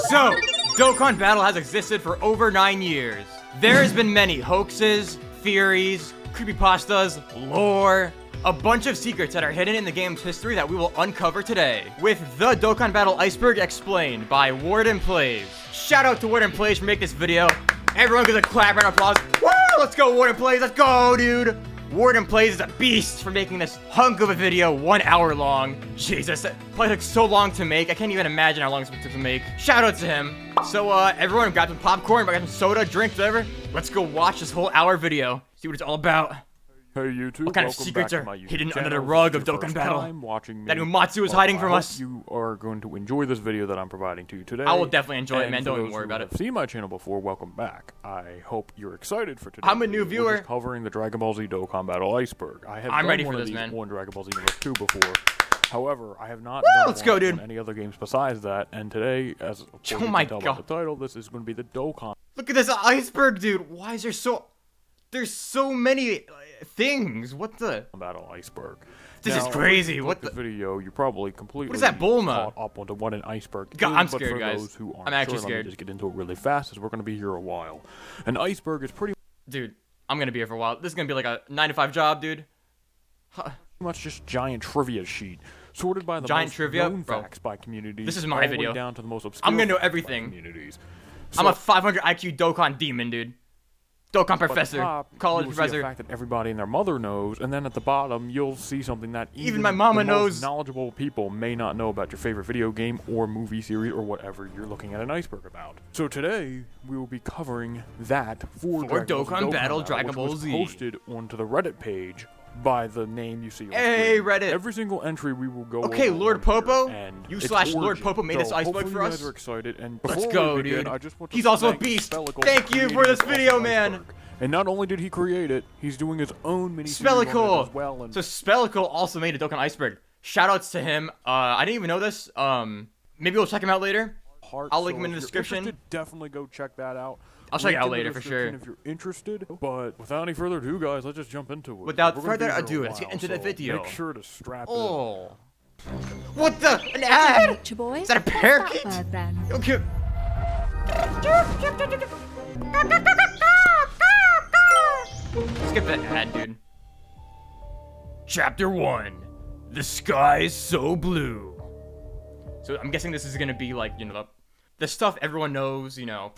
So, Dokkan Battle has existed for over 9 years. There has been many hoaxes, theories, creepypastas, lore, a bunch of secrets that are hidden in the game's history that we will uncover today with the Dokkan Battle Iceberg explained by Warden Plays. Shout out to Warden Plays for making this video. Everyone gives a clap and applause. Woo! Let's go, Warden Plays. Let's go, dude. Warden Plays is a beast for making this hunk of a video 1 hour long. Jesus, that probably took so long to make. I can't even imagine how long it took to make. Shout out to him. So, everyone grab some popcorn, grab some soda, drink, whatever. Let's go watch this whole hour video. See what it's all about. Hey YouTube, what kind of secrets are hidden under the rug of Dokkan Battle that Umatsu is hiding from us? You are going to enjoy this video that I'm providing to you today. I will definitely enjoy it, man. Don't even worry about it. Seen my channel before, welcome back. I hope you're excited for today. I'm a new viewer. We're just covering the Dragon Ball Z Dokkan Battle Iceberg. I have ready for one this, of these man. on Dragon Ball Z Universe 2 before. However, I have not done any other games besides that. And today, as oh my tell god, by the title, this is going to be the Dokkan. Look at this iceberg, dude. Why is there so? There's so many things. What the? Battle Iceberg. This is crazy. What the video? You probably completely. What is that, Bulma? Caught up onto what an iceberg is, I'm scared, but for guys. Those who aren't I'm actually sure, scared. Let me just get into it really fast, as we're going to be here a while. An iceberg is pretty. Dude, I'm gonna be here for a while. This is gonna be like a 9-to-5 job, dude. Pretty much just giant trivia sheet, sorted by the giant most trivia known facts by communities. This is my video. Down to the most obscure I'm gonna know everything. Communities. I'm a 500 IQ Dokkan demon, dude. Dokkan professor, college professor. The fact that everybody and their mother knows, and then at the bottom you'll see something that even my mama knows. Knowledgeable people may not know about your favorite video game or movie series or whatever you're looking at an iceberg about. So today we will be covering that for Dokkan Battle Dragon Ball Z, posted onto the Reddit page by the name you see on Hey, screen. Reddit. Every single entry we will go okay, over Lord Popo, and you / Lord Popo made this iceberg for us. You guys are excited, and let's go, we begin, dude. I just want to He's also a beast. Thank you for this video, man. And not only did he create it, he's doing his own mini Spellicle as well. And so Spellicle also made a Dokkan Iceberg. Shoutouts to him. I didn't even know this. Maybe we'll check him out later. I'll link him in the description. Definitely go check that out. I'll check it out later for sure. If you're interested. But without any further ado, guys, let's just jump into it. Without further ado, let's get into the video. Make sure to strap in. What the? An ad? Is that a parakeet? Okay. Skip that ad, dude. Chapter 1. The sky's so blue. So I'm guessing this is gonna be like, you know, the stuff everyone knows, you know.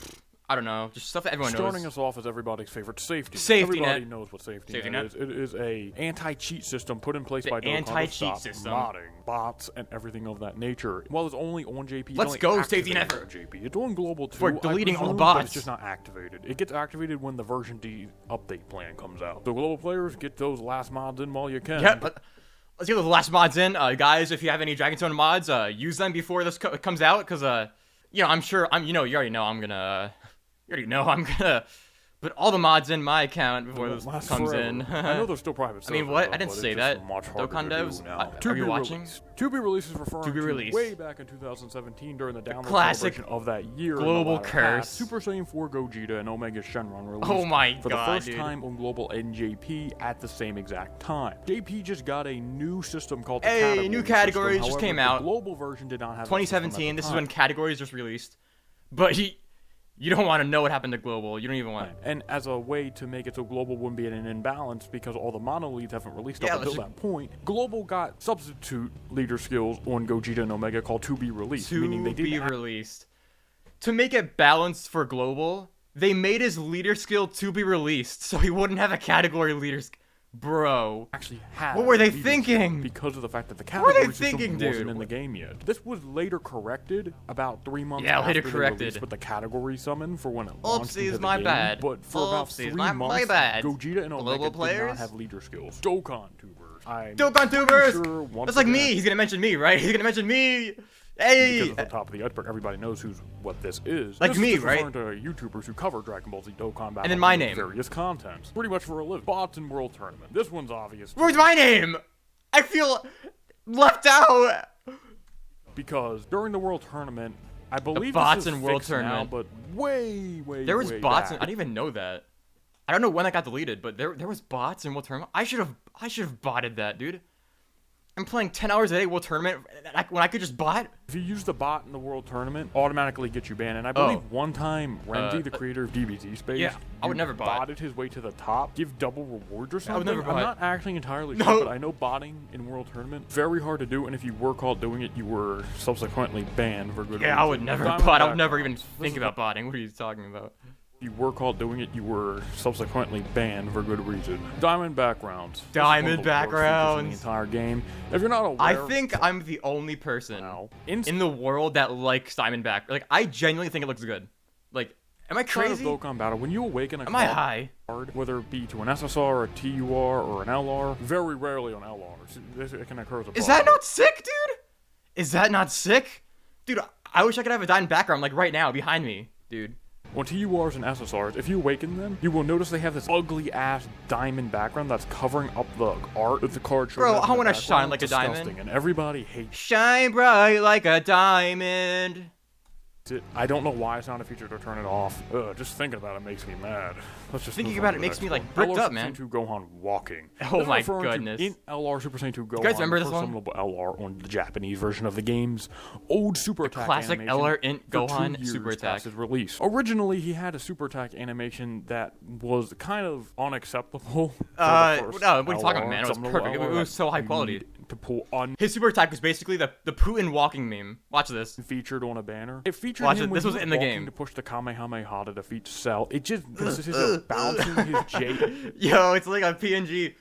I don't know, just stuff that everyone knows. Starting us off as everybody's favorite safety net. Everybody knows what safety net is. It is a anti-cheat system put in place by Dokkan to stop modding, bots, and everything of that nature. While it's only on JP, let's go safety net for JP. It's on global too. We're deleting all the bots. But it's just not activated. It gets activated when the version D update plan comes out. So global players, get those last mods in while you can. Yeah, but let's get those last mods in, guys. If you have any Dragon Tone mods, use them before this comes out, because you know, I'm sure you already know I'm gonna. You already know I'm gonna put all the mods in my account before this comes in. I know they're still private. I mean, what? I didn't say that. Dokkan devs, are you watching? To be released is referring to be released way back in 2017 during the download classic celebration of that year. Global curse. Super Saiyan 4 Gogeta and Omega Shenron released oh my for god, the first time on global NJP at the same exact time. JP just got a new system called the new categories just came out. The global version did not have 2017. This is when categories just released, but you don't want to know what happened to global. You don't even want. And as a way to make it so global wouldn't be in an imbalance because all the mono leads haven't released up until that point, global got substitute leader skills on Gogeta and Omega called to be released, meaning they didn't released. To make it balanced for global, they made his leader skill to be released, so he wouldn't have a category leader. Bro, actually had what were they thinking? Because of the fact that the category system wasn't in the game yet. This was later corrected about 3 months after they released with the category summon for when it launched into the game. Bad. But for about 3 months, Gogeta and Omega did not have leader skills. Dokkan tubers. Dokkan tubers! That's like me. He's gonna mention me, right? He's gonna mention me. Hey! Because at the top of the iceberg, everybody knows what this is. Like this me, is right? Referring to YouTubers who cover Dragon Ball Z Dokkan Battle and then my name. Various contents. Pretty much for a living. Bots and World Tournament. This one's obvious. Where's my name? I feel left out. Because during the World Tournament, I believe the bots this is in World fixed Tournament. Now, but way there was bots. back. I didn't even know that. I don't know when that got deleted, but there was bots in World Tournament. I should have botted that, dude. I'm playing 10 hours a day World Tournament when I could just bot? If you use the bot in the World Tournament, automatically get you banned. And I believe one time, Renzi, the creator of DBZ Space, I would never bot. botted his way to the top, give double rewards or something. I would never bot. I'm not actually entirely sure, but I know botting in World Tournament, very hard to do, and if you were caught doing it, you were subsequently banned for good reason. I would never bot. I would never even think about botting. What are you talking about? If you were caught doing it, you were subsequently banned for good reason. Diamond backgrounds. Diamond backgrounds. In the entire game. If you're not aware, I think I'm the only person in the world that likes diamond back. Like, I genuinely think it looks good. Like, am I crazy? Dokkan battle, when you awaken a am I high? card, whether it be to an SSR, a TUR, or an LR, very rarely on LRs. It can occur as a Is that not sick, dude? Is that not sick? Dude, I wish I could have a diamond background, like, right now, behind me, dude. On TURs and SSRs, if you awaken them, you will notice they have this ugly-ass diamond background that's covering up the art of the card. Bro, I want to shine like a diamond. And everybody hates shine bright like a diamond. I don't know why it's not a feature to turn it off. Just thinking about it makes me mad. Let's just thinking about it makes me like bricked up, man. LR Super Saiyan 2 Gohan walking. Oh my goodness. In LR Super Saiyan 2 Gohan, you guys remember this one? Summonable LR on the Japanese version of the game's old Super Attack classic animation LR Int Gohan 2 years Super Attack. Past its release. Originally, he had a Super Attack animation that was kind of unacceptable. No, what are you talking about, man? It was perfect. It was so high quality. To pull on his super attack was basically the Putin walking meme. Watch this. Featured on a banner. It featured Watch him it. This was in the game. To push the Kamehameha to defeat Cell. It just consists of bouncing his J. Yo, it's like a PNG.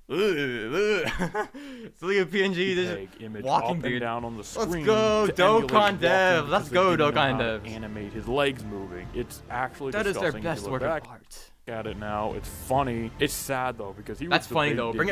It's like a PNG. Just walking, dude. Down on the screen. Let's go, Dokkan Dev. Let's go, Dokkan Dev. Animate his legs moving. It's actually that is disgusting. Their best work of art. At it now, it's funny. It's sad though because he was that's the funny big though. Bring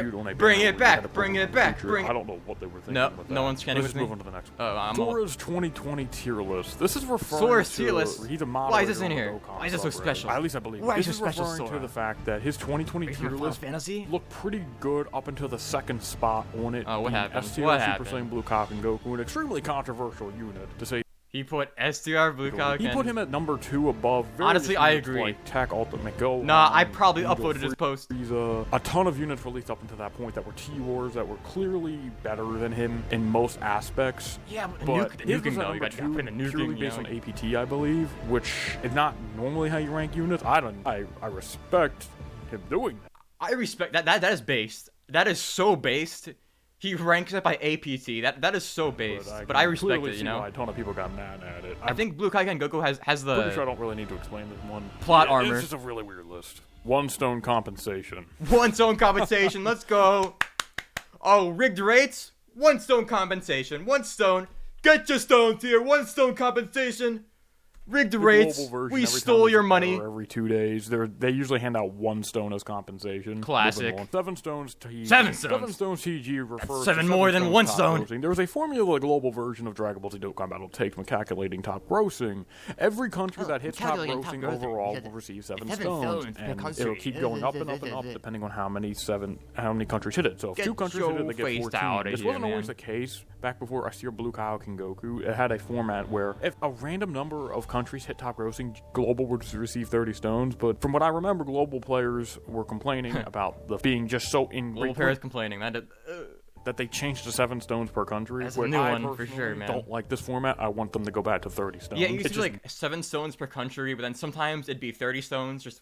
it back. Bring it back. I don't know what they were thinking. No, with no one's chatting with me. Let's move on to the next one. Oh, I'm Sora's 2020 tier list. This is referring Sora's to tier list. He's a moderator. Why is this in on here? Dokkan Why is this so special? At least I believe. Why is this so special, referring Sora? to the fact that his 2020 tier list looked pretty good up until the second spot on it. Oh, what happened? STR What Super happened? Saiyan Blue Cock and Goku, an extremely controversial unit to say. He put STR Blue Cock. He put him at number 2 above. Honestly, I agree. Like Tech Ultimate Go. Nah, I probably uploaded his post. He's a ton of units released up until that point that were TURs that were clearly better than him in most aspects. Yeah, but the nuking though, you got to put in the nuking, purely based on APT, I believe, which is not normally how you rank units. I respect him doing that. I respect that. That is based. That is so based. He ranks it by APT. That is so based, but I respect it. You know, why a ton of people got mad at it. I think Blue Kai and Goku has the. Pretty sure I don't really need to explain this one. Plot armor. It's just a really weird list. 1 stone compensation. 1 stone compensation. Let's go. Oh, rigged rates. 1 stone compensation. 1 stone. Get your stones here. 1 stone compensation. Rigged rates. We stole your money. Every 2 days, they usually hand out 1 stone as compensation. Classic. 7 stones TG. 7 stones. 7 stones TG refers That's 7 to more than 1 stone. There was a formula global version of Dragon Ball Z Dokkan Battle takes when calculating top grossing. Every country that hits top grossing overall will receive 7 stones, and it'll keep going up and up and up depending on how many countries hit it. So if 2 countries hit it, they get 14. This wasn't always the case. Back before STR Blue Kaioken and Goku, it had a format where if a random number of countries hit top grossing, Global would receive 30 stones. But from what I remember, Global players were complaining about the being just so Global players complaining that they changed to 7 stones per country. That's a new one for sure, man. Don't like this format. I want them to go back to 30 stones. Yeah, it used to be like 7 stones per country, but then sometimes it'd be 30 stones. Just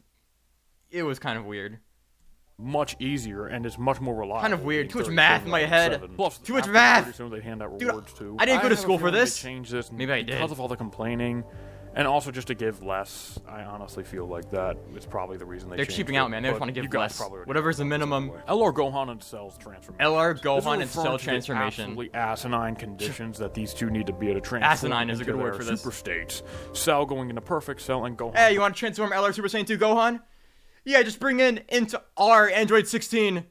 it was kind of weird. Much easier and it's much more reliable. Kind of weird. Too much math in my head. Plus, too much math. They hand out rewards too. I didn't go to school for this. They changed this Maybe I did because of all the complaining, and also just to give less. I honestly feel like that is probably the reason they're cheaping out, man. They just want to give less. Whatever's the minimum. LR Gohan and Cell's transformation. LR Gohan and Cell transformation. Absolutely asinine conditions that these two need to be able to transform. Asinine is a good word for this. Super states. Cell going into perfect, Cell and Gohan. Hey, you want to transform LR Super Saiyan 2 Gohan? Yeah, just bring into our Android 16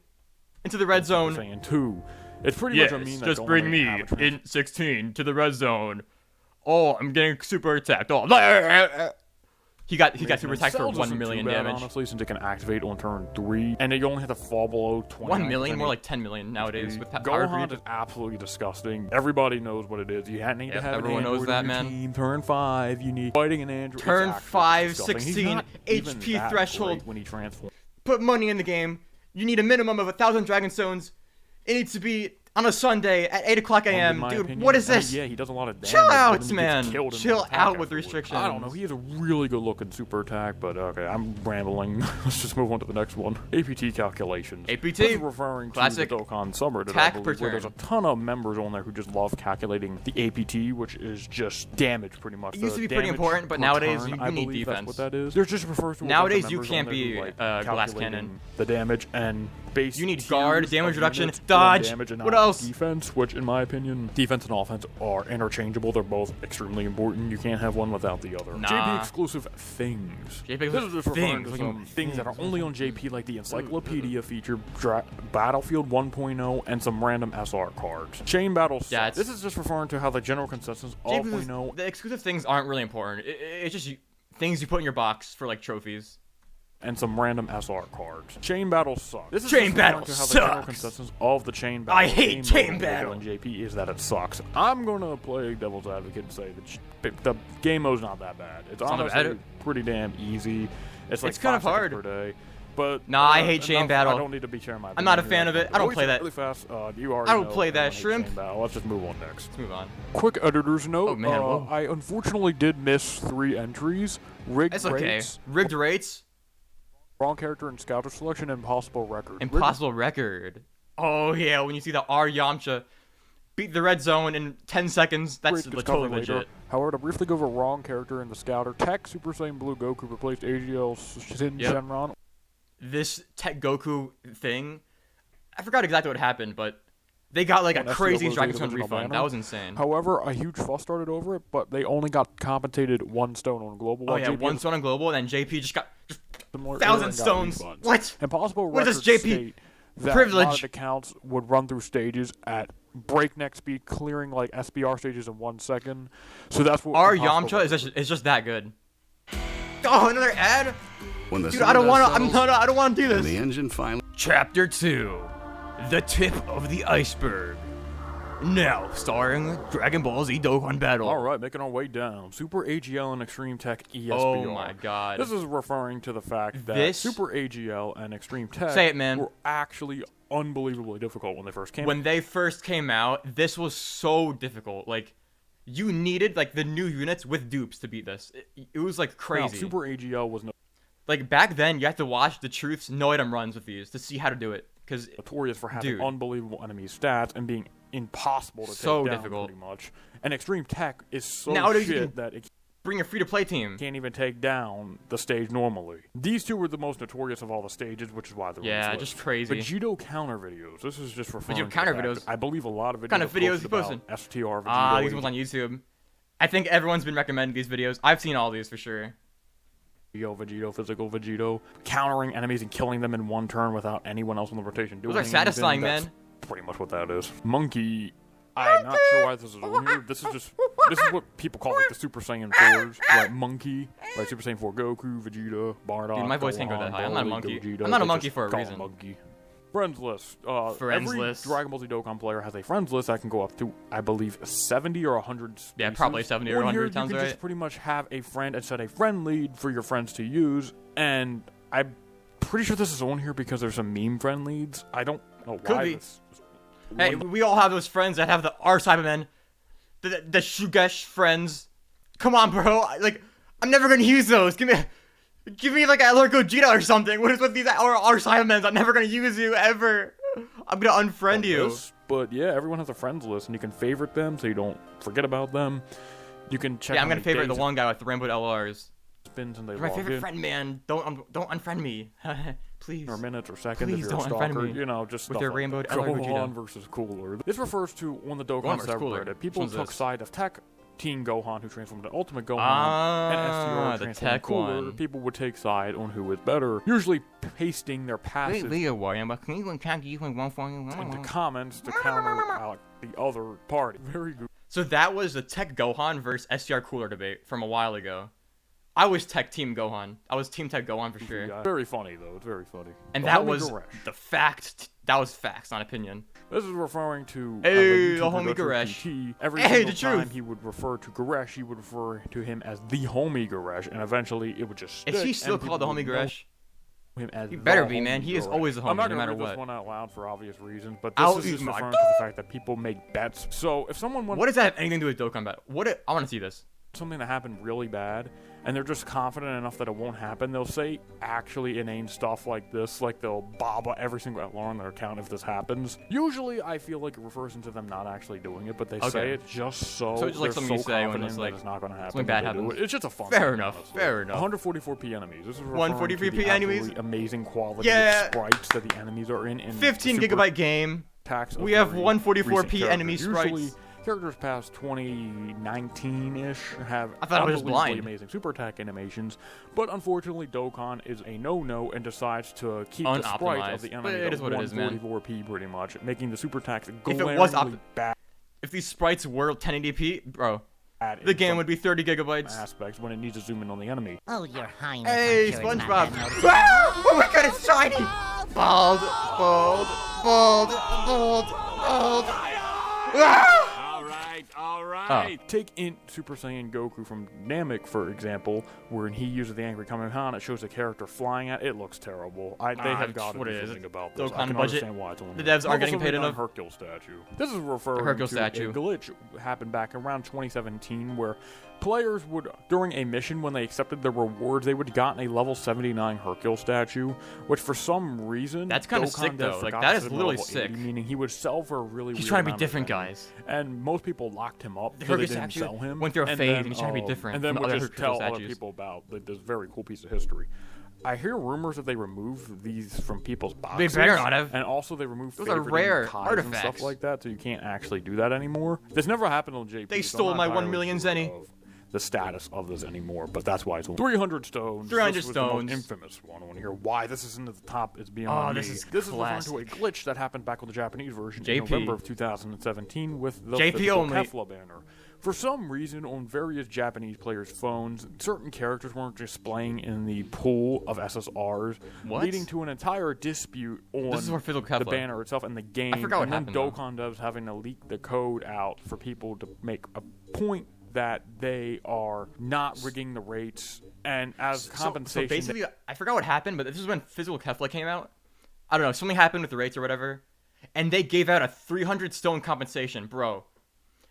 into the red zone. Super Saiyan 2. It's pretty much a meme that just bring me in 16 to the red zone. Oh, I'm getting super attacked. Oh, he got super attacked for 1 million damage. Honestly, since it can activate on turn 3, and you only have to fall below 20. 1 million, more like 10 million nowadays with power Gohan is absolutely disgusting. Everybody knows what it is. You need to have everyone knows that, man. Team. Turn 5, you need fighting an android. Turn 5, 16 HP threshold. When he transforms. Put money in the game. You need a minimum of 1,000 Dragon Stones. It needs to be on a Sunday at 8 o'clock a.m. Dude, opinion, what is this? Yeah, he does a lot of damage. Chill out, but then he man. gets killed in Chill one attack out with afterwards. restrictions. I don't know. He has a really good looking super attack, but okay, I'm rambling. Let's just move on to the next one. APT calculations. APT. This is referring Classic to the Dokkan subreddit, tack I per believe, where turn. there's a ton of members on there who just love calculating the APT, which is just damage, pretty much. It used to be The pretty damage important, but per nowadays turn, you I need believe defense. That's what that is. There's just refers to a bunch of Nowadays you members can't on there be who, like, glass calculating cannon. the damage and base. You need guard, tiers damage of reduction, units on dodge. damage and What not else? Defense, which in my opinion, defense and offense are interchangeable. They're both extremely important. You can't have one without the other. Nah. JP exclusive things. JP This is just referring to things. some things that are only on JP, like the encyclopedia feature, Battlefield 1.0, and some random SR cards. Chain battle. Yeah, this is just referring to how the general consensus of we know. The exclusive things aren't really important. It's just things you put in your box for like trophies. And some random SR cards. Chain battle sucks. This is Chain just battle referring to how the general sucks. consensus of the chain battle. I hate chain mode battle. in JP is that it sucks. I'm gonna play devil's advocate and say that the game mode's not that bad. It's not honestly bad. pretty damn easy. It's like It's kind of 5 hard. seconds per day. But Nah, I hate chain battle. I don't need to be sharing my. I'm not a opinion fan of here. it. I don't Voice play that. Really fast. You already I don't know play that. everyone hates Shrimp. chain battle. Let's just move on next. Let's move on. Quick editor's note. Oh, man, whoa. I unfortunately did miss 3 entries. Rigged It's okay. rates, Rigged rates. wrong character and scouter selection, and impossible record. Impossible record. Oh yeah, when you see the R Yamcha beat the red zone in 10 seconds, that's Great discovery totally later. legit. However, to briefly go over wrong character in the scouter, Tech Super Saiyan Blue Goku replaced AGL Shin Yep. Shenron. This Tech Goku thing, I forgot exactly what happened, but they got like a When SEO crazy was Dragon the Stone original refund. banner. That was insane. However, a huge fuss started over it, but they only got compensated 1 stone on global. Oh while yeah, JP 1 has stone on global, and then JP just got similar 1,000 and got stones. refunds. What? Impossible What does records JP state that privilege? modded accounts would run through stages at breakneck speed, clearing like SBR stages in 1 second. So that's what R impossible Yamcha is just that good. Oh, another ad? When the Dude, I don't want to. settles I don't want to do and this. the engine finally. Chapter 2, The Tip of the Iceberg. Now, starring Dragon Ball Z Dokkan Battle. All right, making our way down. Super AGL and Extreme Tech ESBR. Oh my god. This is referring to the fact that This- Super AGL and Extreme Tech Say it, man. were actually unbelievably difficult when they first came out. When they first came out, this was so difficult. Like, you needed like the new units with dupes to beat this. It was like Now, crazy. Super AGL was Like back then, you had to watch the Truth's no item runs with these to see how to do it. Because notorious for having Dude. unbelievable enemy stats and being impossible to So take down difficult. pretty much. And Extreme Tech is so Nowadays you shit can- that it bring a free-to-play team. can't even take down the stage normally. These two were the most notorious of all the stages, which is why they're Yeah, on this just list. crazy. Vegito counter videos. This is just referring to the counter fact videos? that I believe a lot of videos. What kind of videos posted you posting? about STR Vegito. Ah, these ones on YouTube. I think everyone's been recommending these videos. I've seen all these for sure. Vegito, physical Vegito, countering enemies and killing them in 1 turn without anyone else in the rotation doing Those are anything. satisfying, That's man. pretty much what that is. Monkey. I'm not sure why this is on here. This is what people call like the Super Saiyan 4s, right? Monkey, right? Super Saiyan 4 Goku, Vegeta, Bardock. Dude, my voice can't go that Gohan, high. I'm not a Broly, monkey. Gogeta. I'm not a They monkey just for a call it reason. Monkey. Friends list. Friends every list. Dragon Ball Z Dokkan player has a friends list that can go up to, I believe, 70 or 100 spaces. Yeah, probably 70 or On 100 here, sounds you can right. just pretty much have a friend and set a friend lead for your friends to use. And I'm pretty sure this is on here because there's some meme friend leads. I don't know Could why. be. This Hey, we all have those friends that have the R Cybermen, the Shugesh friends. Come on, bro. Like, I'm never gonna use those. Give me like a Lord Gogeta or something. What is with these R Cybermen? I'm never gonna use you ever. I'm gonna unfriend you. But yeah, everyone has a friends list, and you can favorite them so you don't forget about them. You can check. Yeah, how I'm gonna many favorite the days one guy with the rainbow LRs. it spins and they You're my log favorite in. friend, man. Don't unfriend me, please. Or minutes or seconds Please if you're a don't unfriend stalker, me you know, just with stuff your like rainbowed that. LR Gohan Gogeta. versus Cooler. This refers to on the Dokkan Gohan versus Cooler. subreddit. People Which one's took this? side of Tech Teen Gohan, who transformed into Ultimate Gohan, Ah, and STR the transformed Tech into Cooler. one. People would take side on who is better, usually pasting their passive can you tag you one for you? into comments to counter out the other party. Very good. So that was the Tech Gohan versus STR Cooler debate from a while ago. I was Tech Team Gohan. I was Team Tech Gohan for sure. Yeah, very funny though. It's very funny. And The that homie was Goresh. the fact. That was facts, not opinion. This is referring to Hey, the YouTuber homie Retro Goresh. PT. Every Hey, single the time truth. he would refer to Goresh, he would refer to him as the homie Goresh, and eventually it would just stick. Is he still and called the people homie would know Goresh? him as He better the be, man. homie He is hero. always the I'm homie, not no gonna matter read what. this one out loud for obvious reasons, but I'll this is eat just my referring to the fact that people make bets. So if someone wants What does that have anything to do with Dokkan Battle? I want to see this. something that happened really bad, and they're just confident enough that it won't happen, they'll say actually inane stuff like this, like they'll baba every single outlaw on their account if this happens. Usually, I feel like it refers into them not actually doing it, but they say it just so it's just like something you say when it's like it's not going to happen. something bad happens. It's just a fun. Fair thing, enough. honestly. Fair enough. 144p enemies. This is referring 144p to the enemies? absolutely amazing quality of sprites that the enemies are in. 15 gigabyte game. We have 144p enemy Usually, sprites. characters past 2019-ish have I thought I was just unbelievably blind. amazing super attack animations, but unfortunately Dokkan is a no-no and decides to keep the sprite of the enemy But it is what it is, man. 144p pretty much, making the super attacks If it glaringly was bad. If these sprites were 1080p, bro, the game would be 30 gigabytes. Aspects when it needs to zoom in on the enemy. Oh, your highness. Hey, I'm sure it's SpongeBob. not that noticeable. Ah! Oh my god, it's shiny! Bald, bald, bald, bald, bald. Ah! Alright. Take in Super Saiyan Goku from Namek, for example, where he uses the angry Kamehameha and it shows the character flying at it. It looks terrible. They have got to do something about this. I Dokkan can budget. understand why it's only The devs aren't getting paid enough. Hercule statue. This is referring Hercule to statue. a glitch happened back around 2017 where players would, during a mission when they accepted their rewards, they would have gotten a level 79 Hercule statue, which for some reason That's kind of Dokkan sick, devs though. Like, forgot that to is set him at literally level sick. 80, meaning he would sell for a really He's weird trying to be amount of different, money. guys. And most people locked him up The so they Hercule didn't statue sell him. went through a and phase then, and he's trying to be different And then from would other just Hercule tell other statues. people about this very cool piece of history. I hear rumors that they remove these from people's boxes. They better not have. And also they remove Those are favorite rare ties and artifacts. stuff like that, so you can't actually do that anymore. This never happened on JP. They so stole I'm my not 1 entirely million sure zenny. of the status of this anymore, but that's why it's only 300 stones. 300 this was stones. The most infamous one. I want to hear why this isn't at the top. It's beyond me. this is referring classic. to a glitch that happened back on the Japanese version JP. in November of 2017 with the JP physical only. Kefla banner. For some reason, on various Japanese players' phones, certain characters weren't displaying in the pool of SSRs, What? leading to an entire dispute on This is where physical the Kefla. banner itself and the game. I forgot what and then happened, though. Dokkan devs having to leak the code out for people to make a point that they are not rigging the rates, and as compensation, So basically, I forgot what happened, but this is when Physical Kefla came out. I don't know, something happened with the rates or whatever, and they gave out a 300 stone compensation, bro.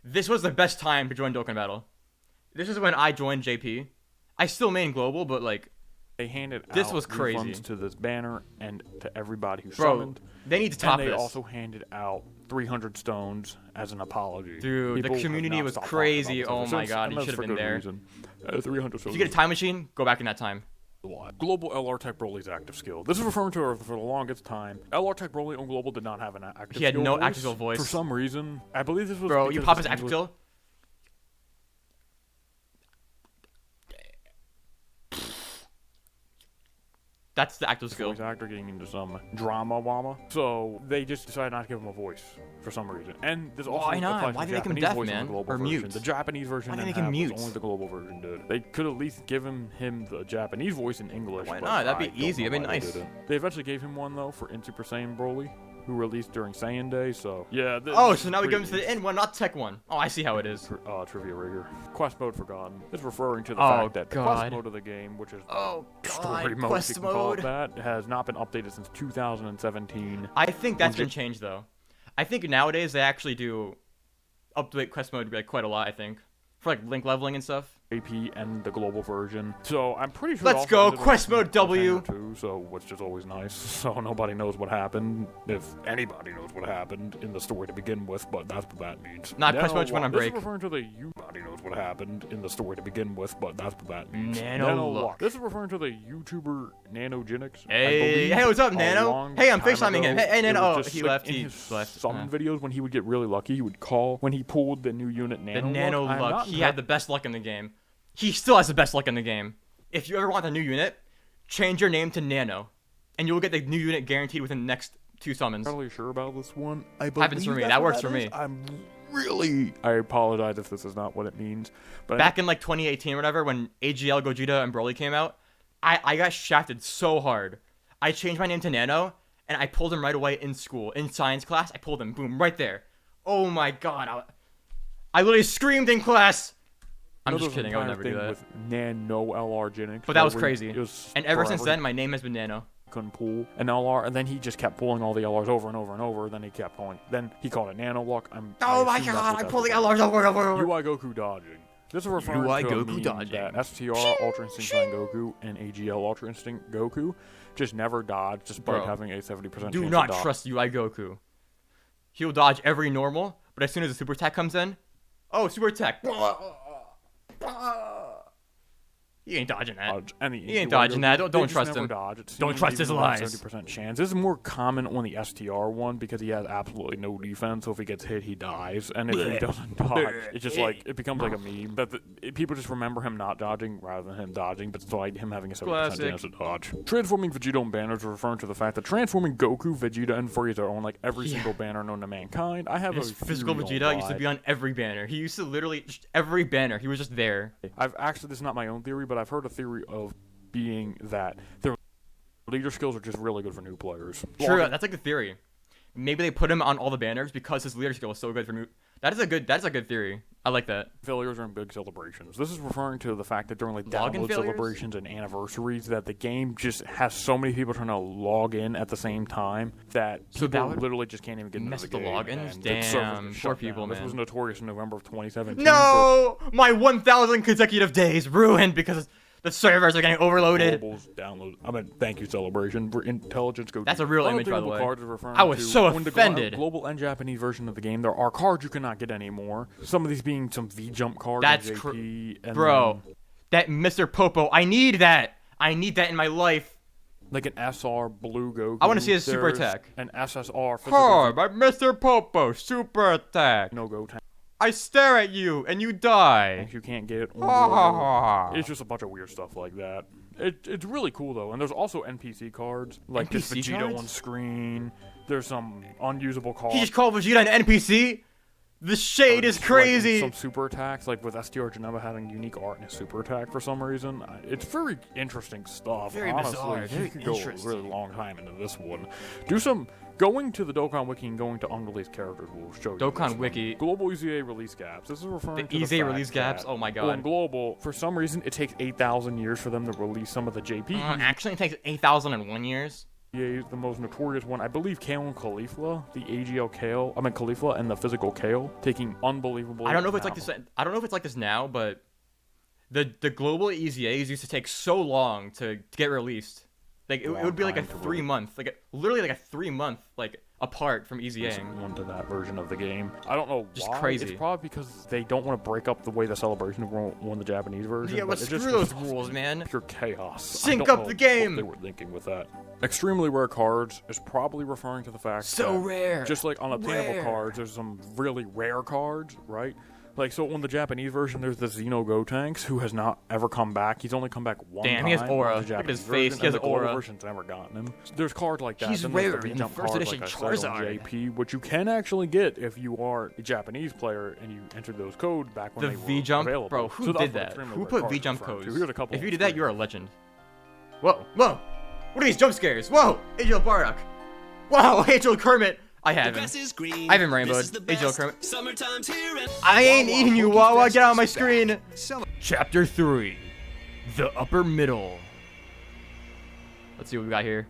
This was the best time to join Dokkan Battle. This is when I joined JP. I still main global, but like, they handed this out was crazy. refunds to this banner and to everybody who bro, summoned. they need to top And they this. also handed out 300 stones as an apology. Dude, the People have community not was stopped crazy. talking about this Oh ever my since, God, and you that's should have for been good there. reason. 300 If you get a time machine, go back in that time. Global LR Tech Broly's active skill. This is referring to her for the longest time. LR Tech Broly on Global did not have an active skill. He had no active skill voice. For some reason. I believe this was Bro, you because pop his his active English- skill. That's the active skill. voice actor getting into some drama. So they just decided not to give him a voice for some reason. And there's also Why not? applies Why to did they make him Japanese deaf, voice on man? the global Or version. mute? The Japanese version Why did they didn't make him have mute? this, only the global version did. They could at least give him the Japanese voice in English. Why but not? That'd I be don't easy. know That'd be why they nice. didn't. They eventually gave him one though for in Super Saiyan Broly, who released during Saiyan Day. So yeah. Oh, so now we go into the end one, not Tech one. Oh, I see how it is. Trivia rigor. Quest mode forgotten. It's referring to the Oh, fact that the God. quest mode of the game, which is Oh story God, mode, quest if you can call it mode. that, has not been updated since 2017. I think that's On been changed though. I think nowadays they actually do update quest mode like quite a lot. I think for like link leveling and stuff. AP and the global version. So I'm pretty sure. Let's also go, ended up quest in mode W. Cliffhanger too, so which is always nice. So nobody knows what happened, if anybody knows what happened in the story to begin with. But that's what that means. Not quest mode when on break. This is referring to the nobody knows what happened in the story to begin with. But that's what that means. Nano-lock. This is referring to the YouTuber Nanogenics. I Hey, believe, hey, what's up, a Nano? long Hey, I'm time FaceTiming him. ago. Hey, It Nano. was Oh, just, he like, left. in He his left. summon videos when he would get really lucky. He would call when he pulled the new unit The Nano. Nano luck. He had the best luck in the game. He still has the best luck in the game. If you ever want the new unit, change your name to Nano, and you will get the new unit guaranteed within the next 2 summons. Not really sure about this one. I Happens for me. believe That that's works what for me. is. I apologize if this is not what it means. But Back in like 2018 or whatever, when AGL, Gogeta, and Broly came out, I got shafted so hard. I changed my name to Nano, and I pulled him right away in school. In science class, I pulled him. Boom, right there. Oh my god. I literally screamed in class. I'm just kidding. I would never do that. With Nano LR Genix, But that was where crazy. it was And ever forever. since then, my name has been Nano. couldn't pull an LR, and then he just kept pulling all the LRs over and over and over. Then he kept pulling. Then he called it nano luck. Oh my god, I'm pulling LRs over and over and over. UI Goku dodging. This is referring to a meme that STR Ultra Instinct Son Goku and AGL Ultra Instinct Goku just never dodge despite having a 70% chance do not trust UI Goku. He'll dodge every normal, but as soon as the super attack comes in, oh, super attack. He ain't dodging that. He ain't dodging that. Don't trust him. Don't trust his lies. 70% chance. This is more common on the STR one because he has absolutely no defense. So if he gets hit, he dies. And if he doesn't dodge, it's just like it becomes like a meme. But people just remember him not dodging rather than him dodging. But it's like him having a 70% chance to dodge. Transforming Vegeta on banners are referring to the fact that transforming Goku, Vegeta, and Frieza on like every single banner known to mankind. I have a physical Vegeta used to be on every banner. He used to literally just every banner. He was just there. This is not my own theory, but I've heard a theory of being that their leader skills are just really good for new players. True, that's like the theory. Maybe they put him on all the banners because his leader skill is so good for new. That's a good theory. I like that. Failures are in big celebrations. This is referring to the fact that during like download celebrations and anniversaries that the game just has so many people trying to log in at the same time that people literally just can't even get into the game. Mess with the logins? Damn, poor people, man. This was notorious in November of 2017. No! My 1,000 consecutive days ruined because the servers are getting overloaded. Thank you, Celebration. Intelligence go. That's a real image, by the way. I was so offended. The global and Japanese version of the game, there are cards you cannot get anymore. Some of these being some V-Jump cards. That's bro. That Mr. Popo, I need that. I need that in my life. Like an SR Blue Goku. I want to see his super attack. An SSR. Oh, my Mr. Popo, super attack. No go tank. I stare at you and you die. You can't get it. It's just a bunch of weird stuff like that. It's really cool though, and there's also NPC cards like this Vegeta on screen. There's some unusable cards. He just called Vegeta an NPC. The shade is crazy. Like some super attacks, like with STR Janema having unique art in his super attack for some reason. It's very interesting stuff. Very bizarre. You could go a really long time into this one. Going to the Dokkan Wiki and going to unreleased characters will show you. Dokkan Wiki. Global EZA release gaps. This is referring to the EZA release gaps? Oh my god. On Global, for some reason, it takes 8,000 years for them to release some of the JP. Actually, it takes 8,001 years. Yeah, the most notorious one. I believe Kale and Caulifla, the AGL Kale. Caulifla and the physical Kale, taking unbelievable. I don't know if it's like this. I don't know if it's like this now, but the global EZAs used to take so long to get released. Like it would be like a 3 month, literally like a 3 month apart from EZAing. One to that version of the game. I don't know just why. Crazy. It's probably because they don't want to break up the way the Celebration won the Japanese version. Yeah, but screw those rules, man. Pure chaos. Sync up the game. What they were thinking with that. Extremely rare cards is probably referring to the fact so rare. Just like unobtainable cards, there's some really rare cards, right? Like, so on the Japanese version, there's the Xeno Gotenks, who has not ever come back. He's only come back one time. Damn, he has aura. Look at his face, he has aura. The version's never gotten him. There's cards like that. He's rare in the first edition Charizard. JP, which you can actually get if you are a Japanese player and you entered those codes back when they were V-Jump? available. Bro, who did that? Who put V-Jump codes? If you did that, you're a legend. Whoa, whoa. What are these jump scares? Whoa, Angel Bardock. Wow, Angel Kermit. I have him. I have him rainbowed. Angel Kermit. I ain't eating you, Wawa. Get out of my screen. Chapter 3. The Upper Middle. Let's see what we got here.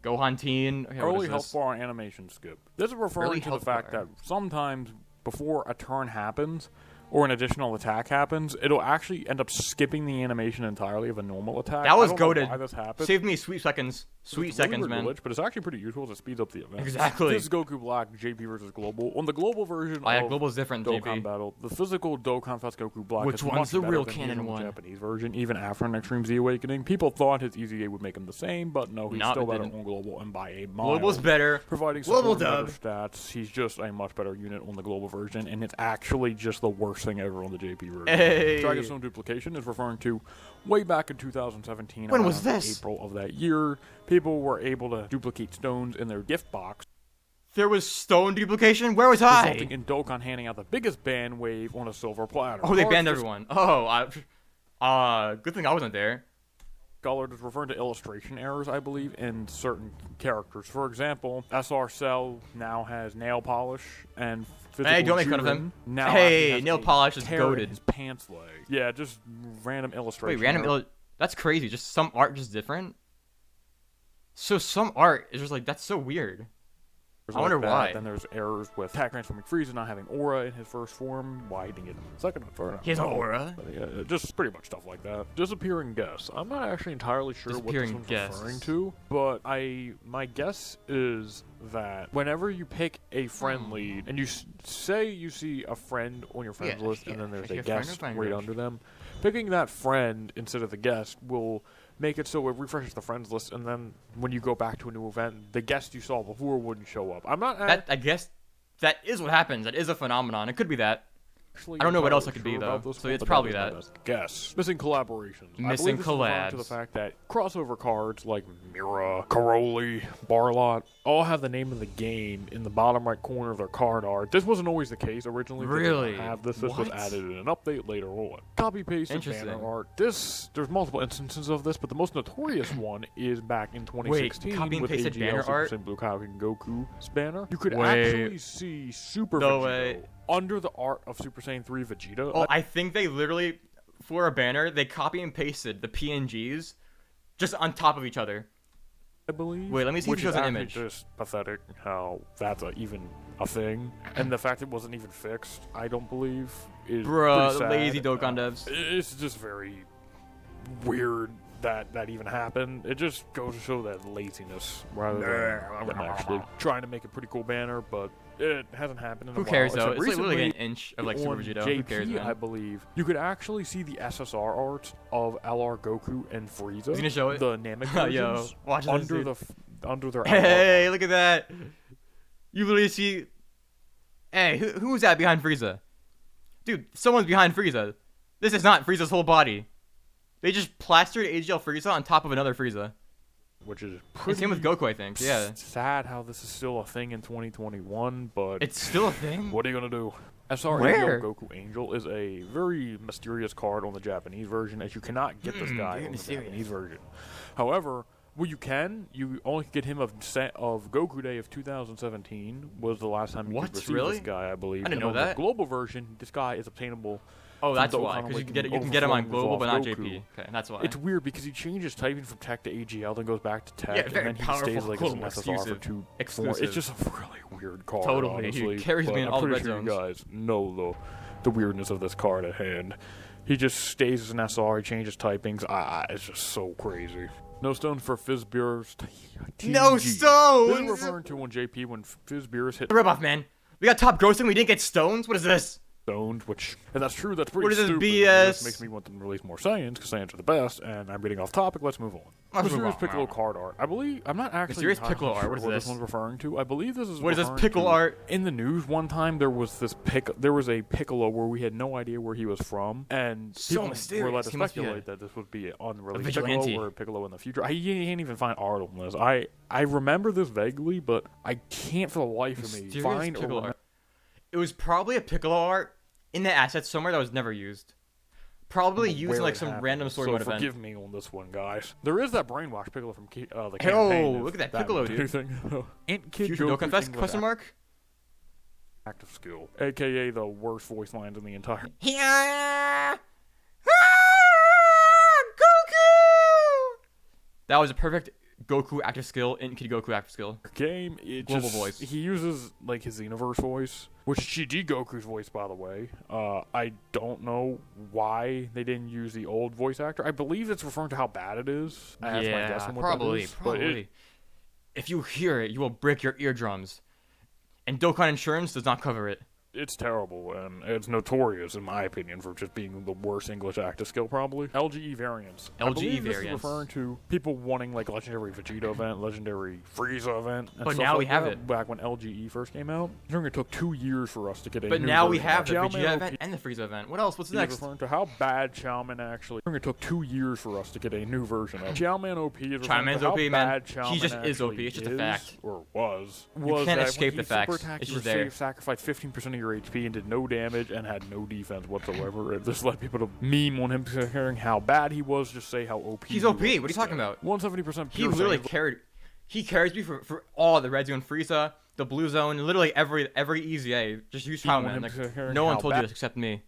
Gohan Teen. Okay, early health bar animation skip. This is referring to the fact that sometimes before a turn happens, or an additional attack happens, it'll actually end up skipping the animation entirely of a normal attack. That was goated. Why this happened. Saved me sweet seconds. Sweet seconds, man. Glitch, but it's actually pretty useful to speed up the event. Exactly. This is Goku Black, JP versus Global. On the global version of Global's different, Dokkan JP. Battle, the physical Dokkan vs Goku Black Which one's the real canon one? The Japanese version, even after an Extreme Z Awakening. People thought his EZA would make him the same, but no, he's still better on Global and by a mile. Global's better. Providing Global better stats. He's just a much better unit on the global version, and it's actually just the worst thing ever on the JP version. Hey. Dragon Stone Duplication is referring to way back in 2017. When was this? April of that year. People were able to duplicate stones in their gift box. There was stone duplication? Where was I? Resulting in Dokkan handing out the biggest ban wave on a silver platter. Oh, they banned everyone. Oh, good thing I wasn't there. Colored is referring to illustration errors, I believe, in certain characters. For example, SR Cell now has nail polish and physical. Hey, don't make fun of him. Now hey, nail polish is goated. His pants leg. Yeah, just random illustration. Wait, random That's crazy. Just some art just different. So some art is just like, that's so weird. I wonder why. Then there's errors with attack transforming Frieza not having aura in his first form. Why he didn't get him in the second one? He has an aura? But yeah, just pretty much stuff like that. Disappearing guess. I'm not actually entirely sure what this one's referring to, but my guess is that whenever you pick a friend lead, and you say you see a friend on your friends list, and then there's a guest right under them, picking that friend instead of the guest will make it so it refreshes the friends list, and then when you go back to a new event, the guest you saw before wouldn't show up. I'm not. I guess that is what happens. That is a phenomenon. It could be that. Actually, I don't know what else it could be though. So it's probably that. Guess. Missing collaborations. Missing collabs. To the fact that crossover cards like Mira, Karoli, Barlot all have the name of the game in the bottom right corner of their card art. This wasn't always the case originally. Really? This was added in an update later on. Copy paste banner art. There's multiple instances of this, but the most notorious one is back in 2016 copy and with pasted AGL banner Super art? Saiyan Blue Kaioken Goku's banner. You could actually see Super Vegito under the art of Super Saiyan 3 Vegeta. Oh, I think they literally, for a banner, they copy and pasted the PNGs just on top of each other. I believe. Wait, let me see if it shows an image. Just pathetic how that's even a thing, and the fact it wasn't even fixed, I don't believe, is pretty sad. Lazy Dokkan devs. It's just very weird that even happened. It just goes to show that laziness rather than actually trying to make a pretty cool banner, but it hasn't happened in a while. Who cares though? It's like recently, literally an inch of like Super Vegito. JP, Who cares, man? I believe you could actually see the SSR art of LR Goku and Frieza. He's gonna show it. The Namek versions Yo, watch this, under their Hey, look at that! You literally see. Hey, who's that behind Frieza? Dude, someone's behind Frieza. This is not Frieza's whole body. They just plastered AGL Frieza on top of another Frieza. Which is pretty same with Goku, I think. Yeah. Sad how this is still a thing in 2021, but it's still a thing. What are you gonna do? SR AGL Goku Angel is a very mysterious card on the Japanese version, as you cannot get this guy on the Japanese version. However, well, you only get him of Goku Day of 2017 was the last time you could receive this guy, I believe. I didn't know that. The global version, this guy is obtainable. Oh, that's why. Because you can get him on global, but not JP. Okay, that's why. It's weird because he changes typing from Tech to AGL, then goes back to Tech, and then he stays like as an SSR for 2. It's just a really weird card. Totally, honestly. he carries me in all the red zones. You guys know the weirdness of this card at hand. He just stays as an SR. He changes typings. It's just so crazy. No stones for Fizzbeer's No stones! This is referring to when JP when Fizzbeer's hit. Rip off, man. We got top grossing. We didn't get stones. What is this? Stoned, which, and that's true, that's pretty stupid. What is this BS? This makes me want them to release more Saiyans, because Saiyans are the best, and I'm getting off topic, let's move on. Mysterious Piccolo card art. I believe, I'm not actually Mysterious Piccolo art, what is this? This one's referring to. I believe this is what is this Piccolo art? In the news one time, there was a Piccolo where we had no idea where he was from, and so people were led to speculate that this would be an unreleased Piccolo or a Piccolo in the future. I can't even find art on this. I remember this vaguely, but I can't for the life of me find Piccolo art. It was probably a Piccolo art in the assets somewhere that was never used. Probably used in like some random story mode event. Forgive me on this one, guys. There is that brainwash Piccolo from the campaign. Oh, look at that Piccolo, dude. Future Dokkan Fest, question mark? Active skill. AKA the worst voice lines in the entire... Goku! That was a perfect Goku active skill in Kid Goku active skill. Game, global voice. He uses like his Xenoverse voice, which is GG Goku's voice, by the way. I don't know why they didn't use the old voice actor. I believe it's referring to how bad it is. Probably. If you hear it, you will break your eardrums. And Dokkan Insurance does not cover it. It's terrible, and it's notorious, in my opinion, for just being the worst English active skill, probably. LGE variants. LGE variants. This is referring to people wanting, like, Legendary Vegeta event, Legendary Frieza event, and but now we have it. Back when LGE first came out. I think it took 2 years for us to get a But new now version. we have the Vegeta event and the Frieza event. What else? What's next? Referring to how bad Xiaoman actually... I think it took 2 years for us to get a new version of Xiaoman OP. Is Xiaoman's OP, man. He just is OP. It's just a fact. Or was. You can't escape the facts. It's just there. Sacrificed 15% of your HP and did no damage and had no defense whatsoever. It just led people to meme on him hearing how bad he was, just say how OP he's OP. What are you talking about? 170% He literally carried. He carries me for all the red zone Frieza, the blue zone, literally every EZA. Just use Xiaoman. Like, no one told you this except me.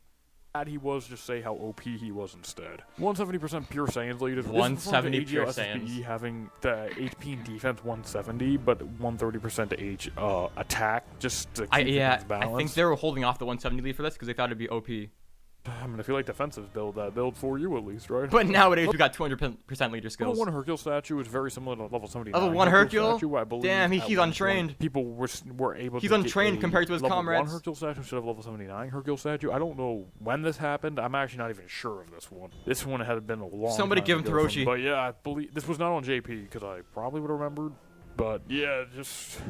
he was, just say how OP he was instead. 170% pure Saiyans lead. 170 pure Saiyans. Having the HP and defense 170, but 130% to H attack, just to keep things balanced. I think they were holding off the 170 lead for this because they thought it'd be OP. I mean, I feel like defensives build that build for you at least, right? But nowadays we got 200% leader skills. Level 1 Hercule statue is very similar to level 79. Level 1 Hercule? Statue, I believe, damn, he's untrained. People were able he's to untrained compared to his level comrades. 1 Hercule statue instead of level 79 Hercule statue. I don't know when this happened. I'm actually not even sure of this one. This one had been a long Somebody time give him ago Hiroshi. But yeah, I believe this was not on JP because I probably would have remembered. But yeah, just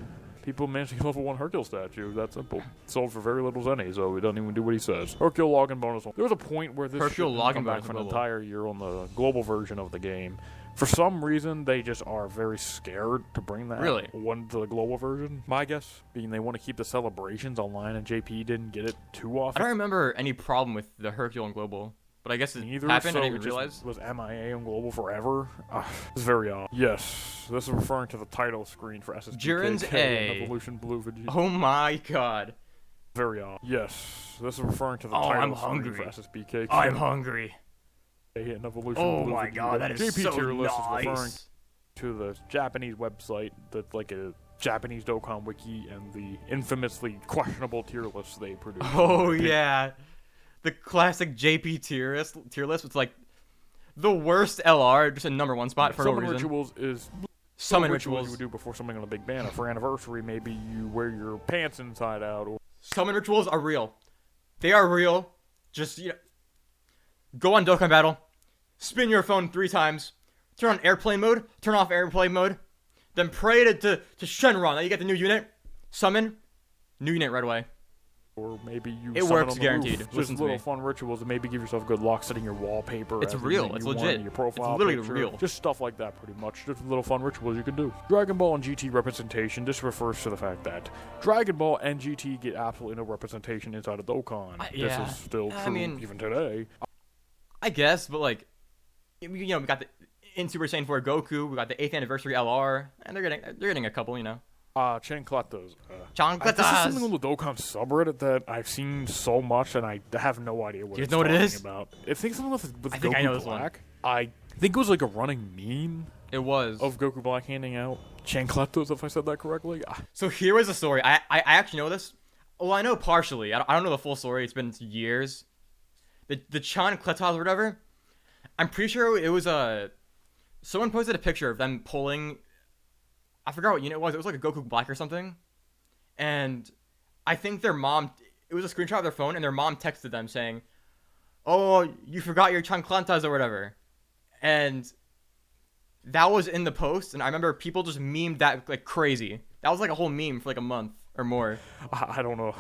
people managed to get level 1 Hercule statue. That's simple. Sold for very little zenny, so we don't even do what he says. Hercule login bonus. There was a point where this Hercule login come back bonus for an entire year on the global version of the game. For some reason, they just are very scared to bring that one to the global version. My guess being they want to keep the celebrations online, and JP didn't get it too often. I don't remember any problem with the Hercule on global. But I guess it happened, so I didn't even realize. Was MIA on global forever? It's very odd. Yes, this is referring to the title screen for SSBK. Jiren's A. Evolution Blue Vegeta. Oh my god. Very odd. Yes, this is referring to the title screen for SSBK. I'm hungry. And Evolution oh Blue my Vegeta. god, that is JP so tier list nice. is referring to the Japanese website that's like a Japanese Dokkan wiki and the infamously questionable tier lists they produce. Oh yeah. The classic JP tier list. It's like the worst LR, just a #1 spot for no reason. Rituals is summon rituals you would do before something on a big banner. For anniversary, maybe you wear your pants inside out. Or summon rituals are real. They are real. Just go on Dokkan Battle, spin your phone 3 times, turn on airplane mode, turn off airplane mode, then pray to Shenron that you get the new unit, summon, new unit right away. Or maybe you it summon works on the guaranteed. Roof. Listen Just to little me. fun rituals to maybe give yourself good luck setting your wallpaper. It's real. It's legit. Your profile it's literally picture. real. Just stuff like that, pretty much. Just little fun rituals you can do. Dragon Ball and GT representation. This refers to the fact that Dragon Ball and GT get absolutely no representation inside of Dokkan. Yeah. This is still true even today. I guess, but like, we got the in Super Saiyan 4 Goku. We got the 8th anniversary LR, and they're getting a couple, Chancletas. Chancletas. This is something on the Dokkan subreddit that I've seen so much, and I have no idea what it's know what it is? about. I think something with I Goku think I know this Black. I think it was like a running meme. It was. Of Goku Black handing out chancletas, if I said that correctly. So here was the story. I actually know this. Well, I know partially. I don't know the full story. It's been years. The chancletas or whatever. I'm pretty sure it was someone posted a picture of them pulling. I forgot what unit it was. It was like a Goku Black or something. And I think their mom, it was a screenshot of their phone, and their mom texted them saying, "Oh, you forgot your chancletas or whatever." And that was in the post, and I remember people just memed that like crazy. That was like a whole meme for like a month or more. I don't know.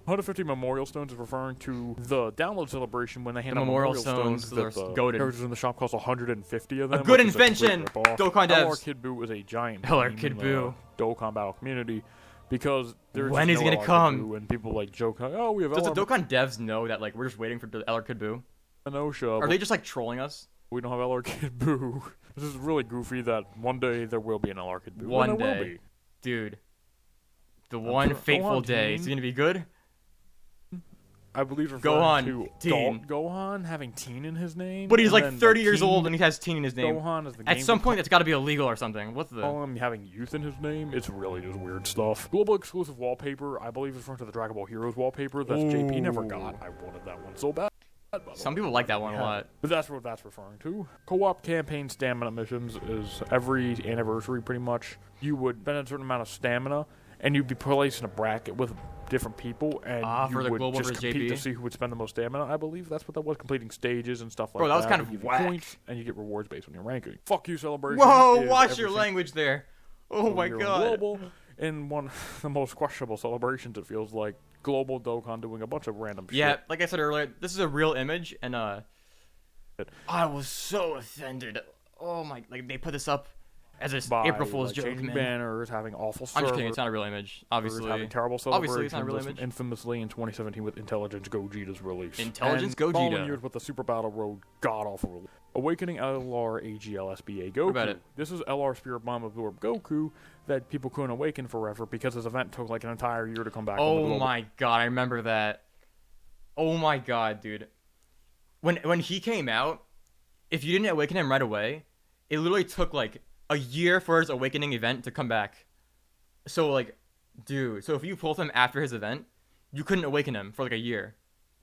150 Memorial Stones is referring to the download celebration when they hand out Memorial Stones that the characters in the shop cost 150 of them. A good invention! Dokkan devs. LR Kid Buu is a giant LR Kid Buu. Dokkan Battle community because there's when is no he gonna LR come? Kid Buu, and people like joke, "Oh, we have Does LR." the Dokkan devs know that like we're just waiting for the LR Kid Buu? Are they just like trolling us? We don't have LR Kid Buu. This is really goofy that one day there will be an LR Kid Buu. One day. Dude. The one fateful day. Is it gonna be good? I believe Gohan, to teen. Gohan having teen in his name. But he's like 30 years old and he has teen in his name. Gohan is the At some point, it's got to be illegal or something. What's the... having youth in his name? It's really just weird stuff. Global exclusive wallpaper, I believe, is referring to the Dragon Ball Heroes wallpaper that JP never got. I wanted that one so bad. Some people like that one a lot. But that's what that's referring to. Co-op campaign stamina missions is every anniversary, pretty much. You would spend a certain amount of stamina, and you'd be placed in a bracket with different people, and you would just compete to see who would spend the most stamina. I believe that's what that was, completing stages and stuff like that. Bro, that was kind of whack. Points, and you get rewards based on your ranking. Fuck you, celebration. Whoa, watch your language there. Oh my god. Global, in one of the most questionable celebrations, it feels like. Global Dokkan doing a bunch of random shit. Yeah, like I said earlier, this is a real image, and I was so offended. Oh my, like they put this up as an April Fool's joke, man. Banners, having awful servers. I'm just kidding, it's not a real image, obviously. Having terrible celebrations. Obviously, it's not a real image. Infamously in 2017 with Intelligence Gogeta's release. Intelligence Gogeta. Following years with the Super Battle Road god-awful release. Awakening LR AGL SBA Goku. What about it? This is LR Spirit Bomb Absorb Goku that people couldn't awaken forever because this event took like an entire year to come back. Oh my god, I remember that. Oh my god, dude. when he came out, if you didn't awaken him right away, it literally took like a year for his awakening event to come back. So like, dude, so if you pulled him after his event, you couldn't awaken him for like a year.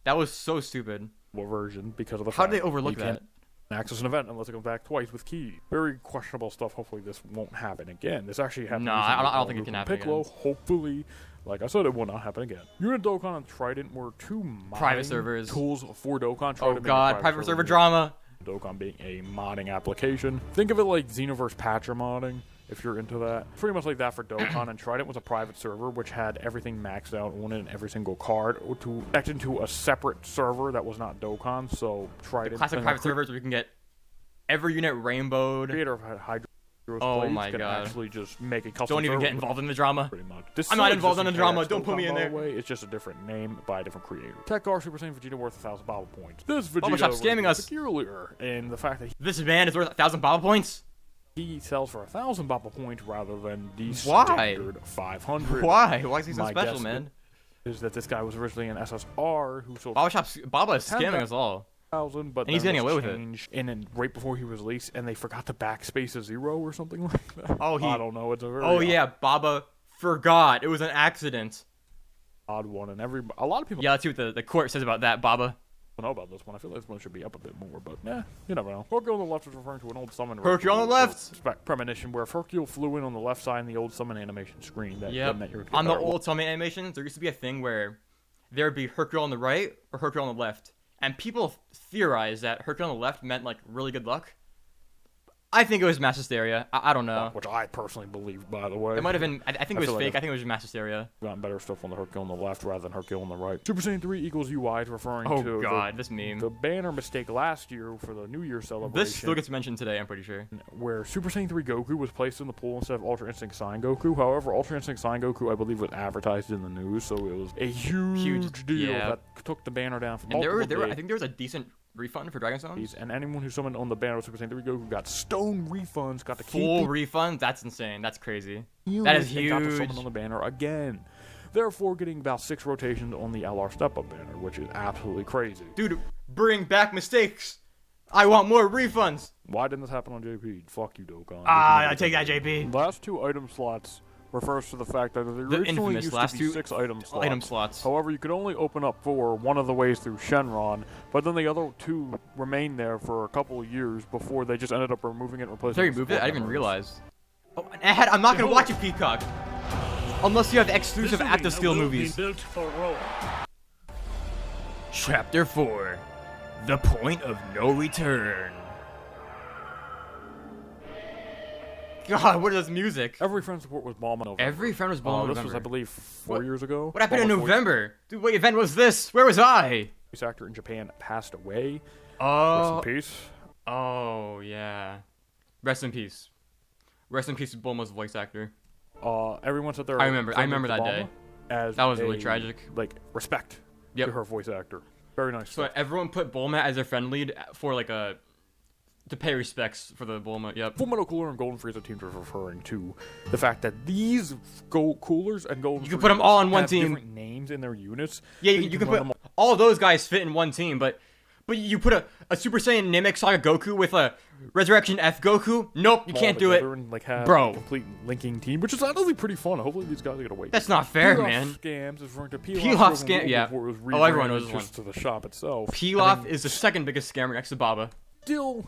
That was so stupid. Version because of the How did they overlook that? Access an event unless it comes back twice with key. Very questionable stuff. Hopefully this won't happen again. This actually happened. No, I don't think it can happen Piccolo, again. Hopefully, like I said, it will not happen again. Unit Dokkan and Trident were two private servers tools for Dokkan. Oh god, private server drama. Dokkan being a modding application. Think of it like Xenoverse patcher modding, if you're into that. Pretty much like that for Dokkan, and Trident was a private server which had everything maxed out on it and every single card to connect into a separate server that was not Dokkan. So Trident. The classic private servers where you can get every unit rainbowed. Creator of Hydro. Oh my can god! Actually, just make a custom. Don't even get involved in the drama. Pretty much. I'm not involved in the drama. Don't put me in there. It's just a different name by a different creator. Tech R Super Saiyan Vegeta worth 1,000 Baba points. This Vegeta stop scamming us. Peculiar in the fact that this man is worth 1,000 Baba points. He sells for 1,000 Baba points rather than the standard 500. Why? Why is he so special, man? Is that this guy was originally an SSR who sold Baba is scamming us all. But and he's getting away with it. And then right before he was released, and they forgot to backspace a 0 or something like that. Oh, I don't know. It's a very yeah, Baba forgot. It was an accident. Odd one, and a lot of people. Yeah, let's see what the court says about that, Baba. I don't know about this one. I feel like this one should be up a bit more, but yeah, you never know. Hercule on the left is referring to an old summon. Hercule on the left. Premonition, where if Hercule flew in on the left side in the old summon animation screen. On the old summon animations, there used to be a thing where there would be Hercule on the right or Hercule on the left. And people theorize that Hercule on the left meant, like, really good luck. I think it was mass hysteria. I don't know. Which I personally believe, by the way. It might have been... I think it was fake. I think it was just mass hysteria. Gotten better stuff on the Hercule on the left rather than Hercule on the right. Super Saiyan 3 equals UI is referring to... Oh, God, this meme. The banner mistake last year for the New Year celebration. This still gets mentioned today, I'm pretty sure. Where Super Saiyan 3 Goku was placed in the pool instead of Ultra Instinct Sign Goku. However, Ultra Instinct Sign Goku, I believe, was advertised in the news, so it was a huge deal that took the banner down for multiple days. I think there was a decent refund for Dragon Stones. And anyone who summoned on the banner of Super Saiyan 3 Goku got stone refunds, got the full refund. That's insane. That's crazy. That is huge. Got to summon on the banner again. Therefore, getting about 6 rotations on the LR step-up banner, which is absolutely crazy. Dude, bring back mistakes. I want more refunds. Why didn't this happen on JP? Fuck you, Dokkan. I take that, JP. Last 2 item slots refers to the fact that there originally used to be 6 item slots. However, you could only open up 4 one of the ways through Shenron, but then the other 2 remained there for a couple of years before they just ended up removing it and replacing it. They removed it? I didn't even realize. Oh, I'm not going to watch it, Peacock. Unless you have exclusive Active Steel movies. Chapter 4. The Point of No Return. God, what is this music? Every friend support was Bulma in November. Every friend was Bulma in November. This was, I believe, 4 years ago. What happened in November? Dude, what event was this? Where was I? Voice actor in Japan passed away. Oh. Rest in peace. Oh, yeah. Rest in peace. Rest in peace to Bulma's voice actor. Everyone said there. I remember that day. That was really tragic. Like, respect to her voice actor. Very nice. So everyone put Bulma as their friend lead for like a... To pay respects for the Bulma, yep. Full Metal Cooler and Golden Frieza teams are referring to the fact that these Coolers and Golden Frieza... You can put them all on one team. Different names in their units. Yeah, you can put... All those guys fit in one team, but you put a Super Saiyan Namek Saga Goku with a Resurrection F Goku? Nope, you can't do it. And, like, have bro. A complete linking team, which is honestly pretty fun. Hopefully these guys get away. That's not fair, man. Scams is referring to Pilaf scam, yeah. Oh, everyone knows this one. To the shop itself. Pilaf is the second biggest scammer next to Baba. Still...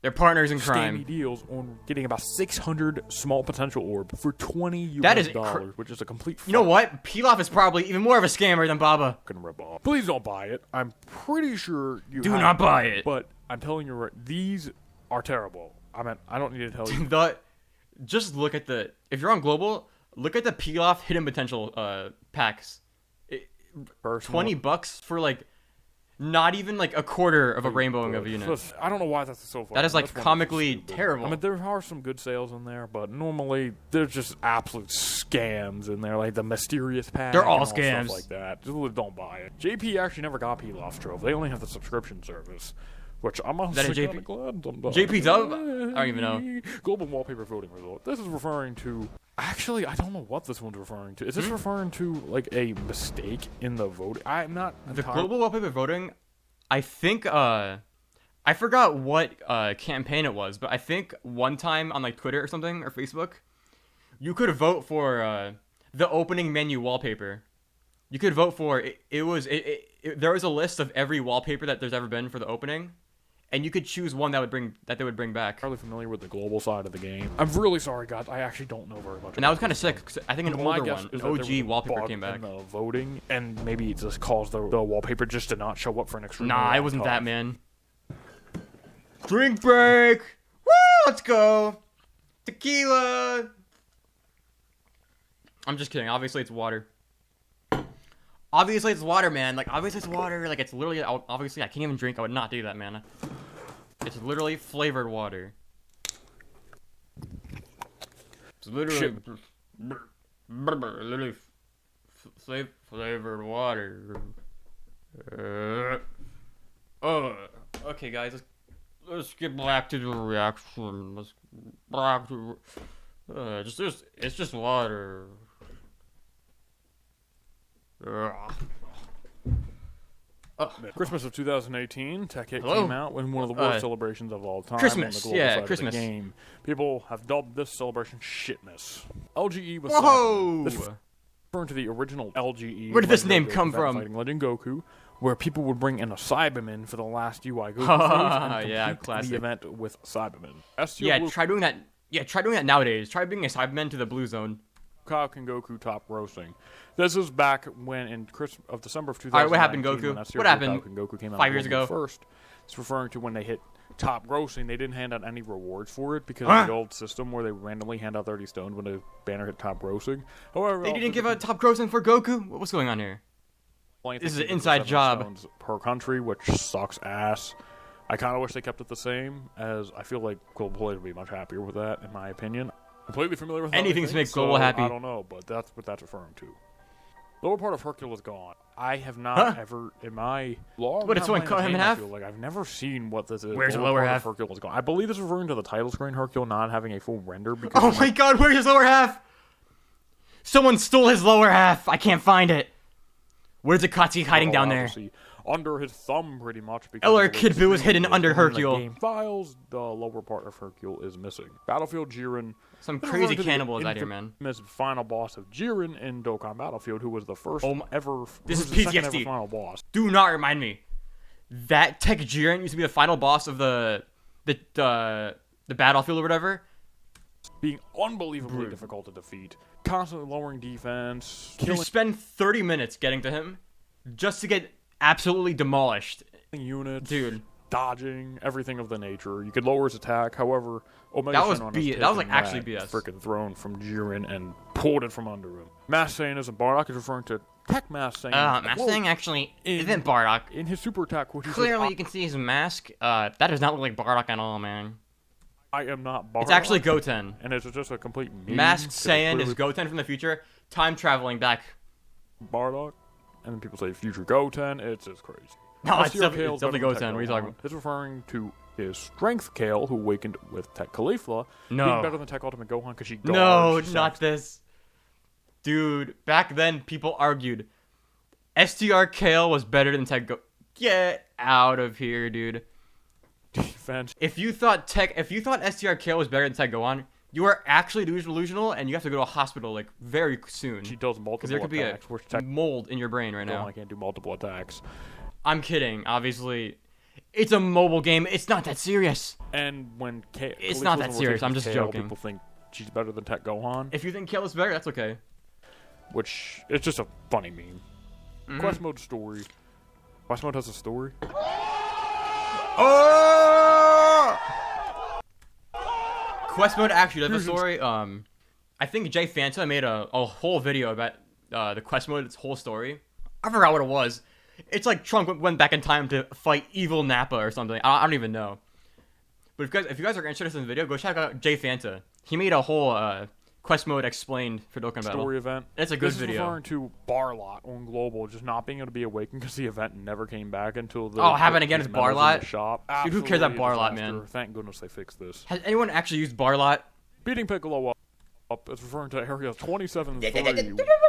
They're partners in crime. Scammy deals on getting about 600 small potential orb for $20 US, which is a complete. You know what? Pilaf is probably even more of a scammer than Baba. Rip off. Please don't buy it. I'm pretty sure you do not buy it. But I'm telling you, these are terrible. I mean, I don't need to tell you. Just look at the. If you're on global, look at the Pilaf hidden potential packs. $20 for like. Not even like a quarter of a rainbowing of a unit. I don't know why that's so far. That is like comically terrible. I mean, there are some good sales in there, but normally there's just absolute scams in there, like the mysterious pack. They're all scams. Stuff like that. Just don't buy it. JP actually never got Pilaf Trove. They only have the subscription service, which I'm honestly kind of glad. JP Dub? I don't even know. Global wallpaper voting result. This is referring to. Actually, I don't know what this one's referring to. Is this referring to like a mistake in the voting? I'm not. The global wallpaper voting, I think I forgot what campaign it was, but I think one time on like Twitter or something or Facebook, you could vote for the opening menu wallpaper. You could vote for it. There was a list of every wallpaper that there's ever been for the opening, and you could choose one that they would bring back. I'm really familiar with the global side of the game. I'm really sorry, guys. I actually don't know very much. And that was kind of sick. Cause I think an older one, an OG wallpaper came back. The voting, and maybe it just caused the wallpaper just to not show up for an extra. Nah, it wasn't that, man. Drink break. Woo! Let's go. Tequila. I'm just kidding. Obviously, it's water. Obviously, it's water, man. Like, obviously, it's water. Like, it's literally... Obviously, I can't even drink. I would not do that, man. It's literally flavored water. It's literally... literally flavored water. Okay, guys. Let's get back to the reaction. Let's back to... it's just water. Christmas of 2018, Tech Hit came out when one of the worst celebrations of all time. Christmas, on the global yeah, side Christmas. Of the game. People have dubbed this celebration shitness. LGE was referring to the original LGE. Where did this name come from? Fighting Legend Goku, where people would bring in a Cyberman for the last UI Goku phase and complete the event with Cyberman. Try doing that. Yeah, try doing that nowadays. Try bringing a Cyberman to the Blue Zone. Can Goku top grossing. This is back when in December of 2019. Alright, what happened, Goku? What happened? Goku came out 5 years ago. First, it's referring to when they hit top grossing. They didn't hand out any rewards for it because of the old system where they randomly hand out 30 stones when the banner hit top grossing. However, they didn't give out top grossing for Goku. What's going on here? This is an inside job. Per country, which sucks ass. I kind of wish they kept it the same, as I feel like global players would be much happier with that, in my opinion. Completely familiar with anything to make global happy. I don't know, but that's what that's referring to. Lower part of Hercule is gone. I have not ever in my long. What, it's one cut him in half? Like I've never seen what this is. Where's the lower half? Hercule is gone. I believe this is referring to the title screen. Hercule not having a full render because. Oh my God! Where's his lower half? Someone stole his lower half. I can't find it. Where's Akatsuki hiding down there? Under his thumb, pretty much. Eller Kid Buu is hidden under Hercule. Game files, the lower part of Hercule is missing. Battlefield Jiren. Some crazy cannibal is out here, man. Final boss of Jiren in Dokkan Battlefield, who was the first ever. This is PTSD. Final boss. Do not remind me. That Tech Jiren used to be the final boss of the battlefield or whatever. Being unbelievably difficult to defeat. Constantly lowering defense. You spend 30 minutes getting to him just to get absolutely demolished. Units, dude, dodging, everything of the nature. You could lower his attack. However, Omega that was like actually BS. Freaking thrown from Jiren and pulled it from under him. Mass Saiyan isn't Bardock. Is referring to Tech Mass Saiyan. Mass Saiyan actually isn't Bardock. In his super attack, clearly you can see his mask. That does not look like Bardock at all, man. I am not Bardock. It's actually Goten. And it's just a complete meme. Masked Saiyan is Goten from the future, time traveling back. Bardock. And then people say future Goten. It's just crazy. No, it's definitely Goten. What are you talking about? It's referring to his strength Kale, who awakened with Tech Caulifla, being better than Tech Ultimate Gohan because she guards. No, not this. Dude, back then people argued STR Kale was better than Tech Get out of here, dude. Defense. If you thought STR Kale was better than Tech Gohan, you are actually delusional, and you have to go to a hospital like very soon. She does multiple attacks. Because there could be a mold in your brain right now. I can't do multiple attacks. I'm kidding. Obviously, it's a mobile game. It's not that serious. And when it's not that serious. I'm just joking. People think she's better than Tech Gohan. If you think Kale is better, that's okay. Which it's just a funny meme. Quest mode story. Quest mode has a story. Oh! Quest mode actually does have a story. I think Jay Fanta made a whole video about the quest mode, its whole story. I forgot what it was. It's like Trunk went back in time to fight evil Nappa or something. I don't even know. But if you guys are interested in the video, go check out Jay Fanta. He made a whole quest mode explained for Dokkan Battle. Story event. It's a good video. This is referring to Barlot on Global just not being able to be awakened because the event never came back until the... Oh, happened again with Barlot? Shop. Dude, who cares about Barlot, man? Thank goodness they fixed this. Has anyone actually used Barlot? Beating Piccolo up. It's referring to Area 27-3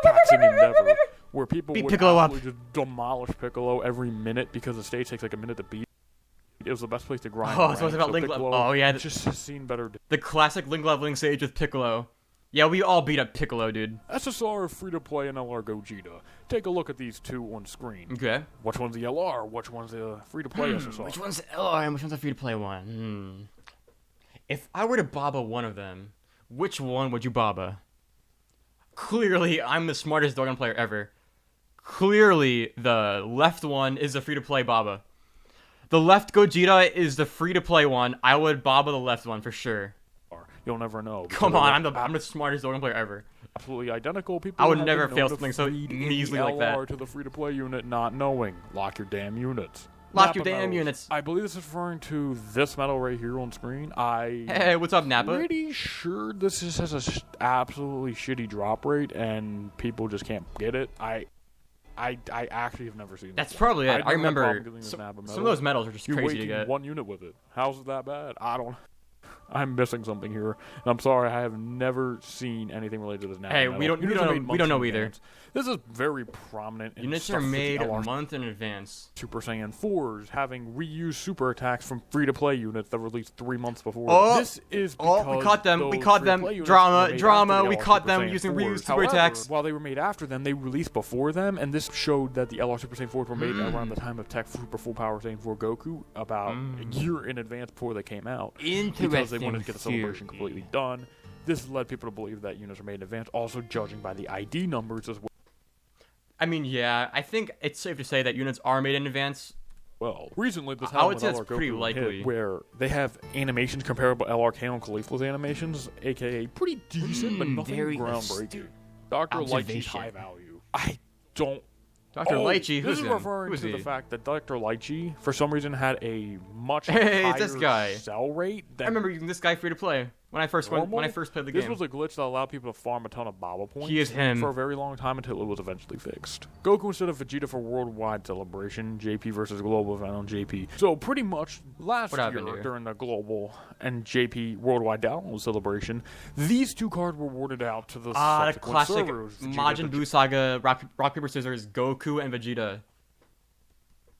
taxing endeavor, where people beat would Piccolo up. absolutely just demolish Piccolo every minute because the stage takes like a minute to beat. It was the best place to grind. Oh, so it's about Link level. Oh yeah, just has seen better. The classic Link leveling stage with Piccolo. Yeah, we all beat up Piccolo, dude. SSR, free-to-play, and LR Gogeta. Take a look at these two on screen. Okay. Which one's the LR? Which one's the free-to-play SSR? Which one's the LR and which one's the free-to-play one? If I were to Baba one of them, which one would you Baba? Clearly, I'm the smartest Dokkan player ever. Clearly, the left one is the free-to-play Baba. The left Gogeta is the free-to-play one. I would Baba the left one for sure. You'll never know. Come on, I'm the smartest Dokkan player ever. Absolutely identical. People I would never fail something so easily like that. To the free-to-play unit, not knowing. Lock your damn units. Lock your damn units. I believe this is referring to this medal right here on screen. Hey, what's up, Nappa? Pretty sure this just has a absolutely shitty drop rate, and people just can't get it. I actually have never seen that. That's probably it. I remember some of those medals are just You're crazy to get. one unit with it. How's it that bad? I'm missing something here, and I'm sorry. I have never seen anything related to this now. Hey, we don't know either. This is very prominent. Units are made a month in advance. Super Saiyan 4s having reused super attacks from free-to-play units that were released 3 months before. Oh, this is because we caught them. We caught them. Drama. We caught them using reused super attacks. While they were made after them, they released before them, and this showed that the LR Super Saiyan 4s were made around the time of Tech Super Full Power Saiyan 4 Goku, about a year in advance before they came out. Because they wanted to get the celebration completely done. This led people to believe that units are made in advance, also judging by the ID numbers as well. I mean, yeah, I think it's safe to say that units are made in advance. Well, recently this I would say LR it's pretty Goku likely. Where they have animations comparable to LRK and Khalifa's animations, aka pretty decent, but nothing groundbreaking. Dr. Lychee's high value. I don't. Dr. Lychee, this is referring to the fact that Dr. Lychee, for some reason, had a much higher this guy. sell rate. I remember using this guy free to play when I first played the game. This was a glitch that allowed people to farm a ton of Baba points. He is him. For a very long time until it was eventually fixed. Goku instead of Vegeta for worldwide celebration. JP versus global event on JP. So pretty much last year during the global and JP worldwide download celebration, these two cards were awarded out to the classic servers. Majin Buu Saga rock paper scissors Goku and Vegeta.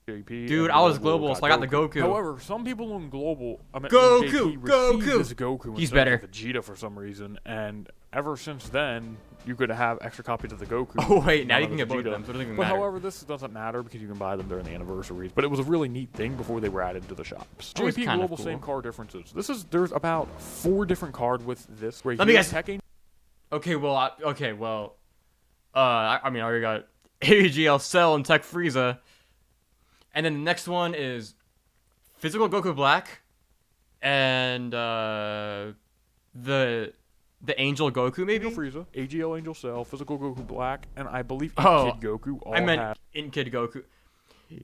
JP dude, I was global, so I got the Goku. However, some people in global, Goku. This Goku He's better. Vegeta for some reason, and ever since then, you could have extra copies of the Goku. Oh wait, now you can get both of them, so it doesn't even matter. However, this doesn't matter because you can buy them during the anniversaries. But it was a really neat thing before they were added to the shops. JP global, same card differences. There's about 4 different cards with this. Let me guess. Okay, well, I mean, I already got AGL Cell and Tech Frieza. And then the next one is Physical Goku Black and the Angel Goku, maybe? Angel Frieza, AGL Angel Cell, Physical Goku Black, and I believe Kid Goku. I meant in Kid Goku.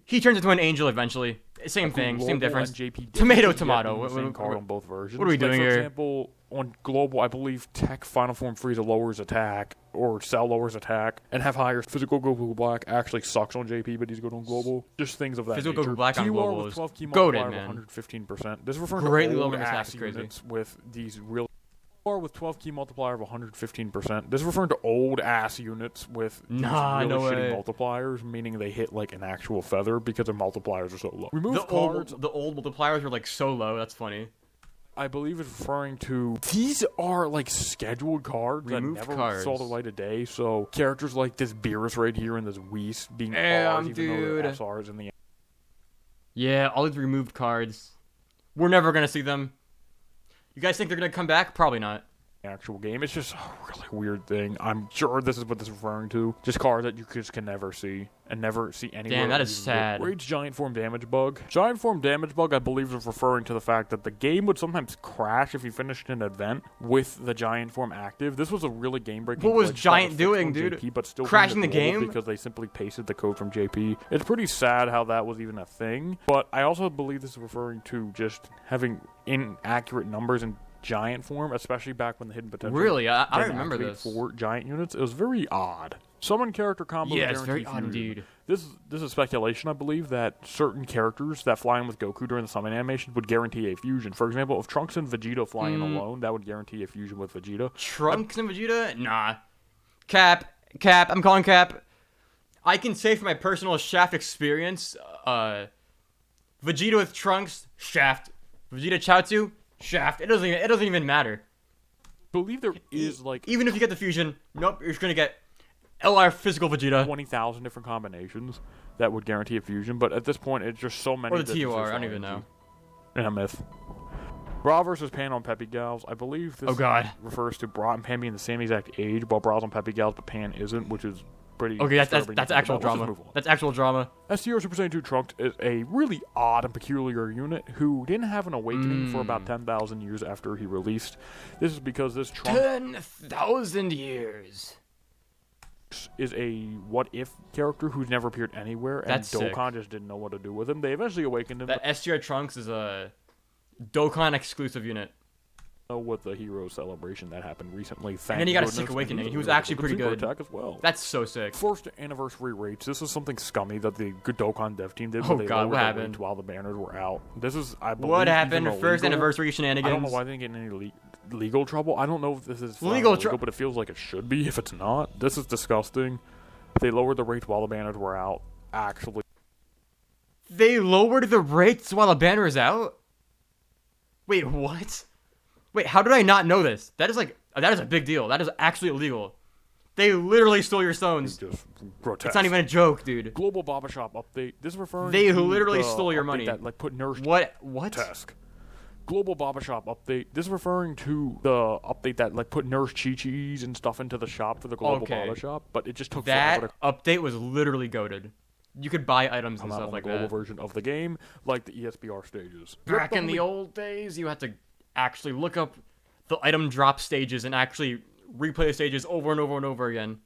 He turns into an angel eventually. Same thing, same difference. Tomato. Same card on both versions. What are we doing here? For example, on Global, I believe Tech Final Form Frieza lowers attack, or Cell lowers attack, and have higher. Physical Goku Black actually sucks on JP, but he's good on Global. Just things of that nature. Physical Goku Black on Global is goated, man. 115%. This is referring greatly to lowering old attack units with these real. Or with 12 key multiplier of 115%. This is referring to old ass units with really shitty multipliers, meaning they hit like an actual feather because their multipliers are so low. Remove cards. The old multipliers are like so low. That's funny. I believe it's referring to these are like scheduled cards that never saw the light of day. So characters like this Beerus right here and this Whis being R's, even though they're SRs in the end. Yeah, all these removed cards. We're never gonna see them. You guys think they're going to come back? Probably not. Actual game. It's just a really weird thing. I'm sure this is what this is referring to. Just cards that you just can never see and never see anywhere. Damn, that is sad. Rage Giant Form Damage Bug. Giant Form Damage Bug, I believe, is referring to the fact that the game would sometimes crash if you finished an event with the Giant Form active. This was a really game-breaking. What was Giant doing, dude? JP, but still crashing the game? Because they simply pasted the code from JP. It's pretty sad how that was even a thing. But I also believe this is referring to just having inaccurate numbers and Giant form, especially back when the hidden potential. Really, I remember this. For giant units, it was very odd. Summon character combo. Yeah, it's very odd indeed. This is speculation, I believe, that certain characters that fly in with Goku during the summon animation would guarantee a fusion. For example, if Trunks and Vegeta fly in alone, that would guarantee a fusion with Vegeta. Trunks and Vegeta? Nah. Cap. I'm calling Cap. I can say from my personal Shaft experience, Vegeta with Trunks, Shaft. Vegeta Chaozu, Shaft. It doesn't even matter. I believe there is like even if you get the fusion, nope, you're just gonna get LR physical Vegeta. 20,000 different combinations that would guarantee a fusion, but at this point it's just so many. Or the TOR, I don't even know. And a myth. Bra versus Pan on Peppy Gals. I believe this refers to Bra and Pan being the same exact age, while Bra's on Peppy Gals, but Pan isn't, which is pretty. Okay, that's actual drama. That's actual drama. STR Super Saiyan 2 Trunks is a really odd and peculiar unit who didn't have an awakening for about 10,000 years after he released. This is because this Trunks 10,000 years is a what-if character who's never appeared anywhere, and Dokkan just didn't know what to do with him. They eventually awakened him. That STR Trunks is a Dokkan exclusive unit. With the hero celebration that happened recently. And then he got a sick awakening. He was actually pretty good. Attack as well. That's so sick. First anniversary rates. This is something scummy that the Dokkan dev team did. Oh god, what happened? While the banners were out. This is, I believe, what happened? First anniversary shenanigans. I don't know why they didn't get any legal trouble. I don't know if this is legal, but it feels like it should be. If it's not, this is disgusting. They lowered the rates while the banners were out. Actually, they lowered the rates while the banner is out. Wait, what? Wait, how did I not know this? That is a big deal. That is actually illegal. They literally stole your stones. Just grotesque. It's not even a joke, dude. Global Baba Shop update. This is referring they to literally stole your money. That, like, put Nurse what? Grotesque. Global Baba Shop update. This is referring to the update that like put Nurse Chi-Chi's and stuff into the shop for the Global Baba Shop, but it just took that update was literally goated. You could buy items and stuff like that. The global version of the game, like the ESBR stages. Back in the old days, you had to actually look up the item drop stages and actually replay the stages over and over and over again.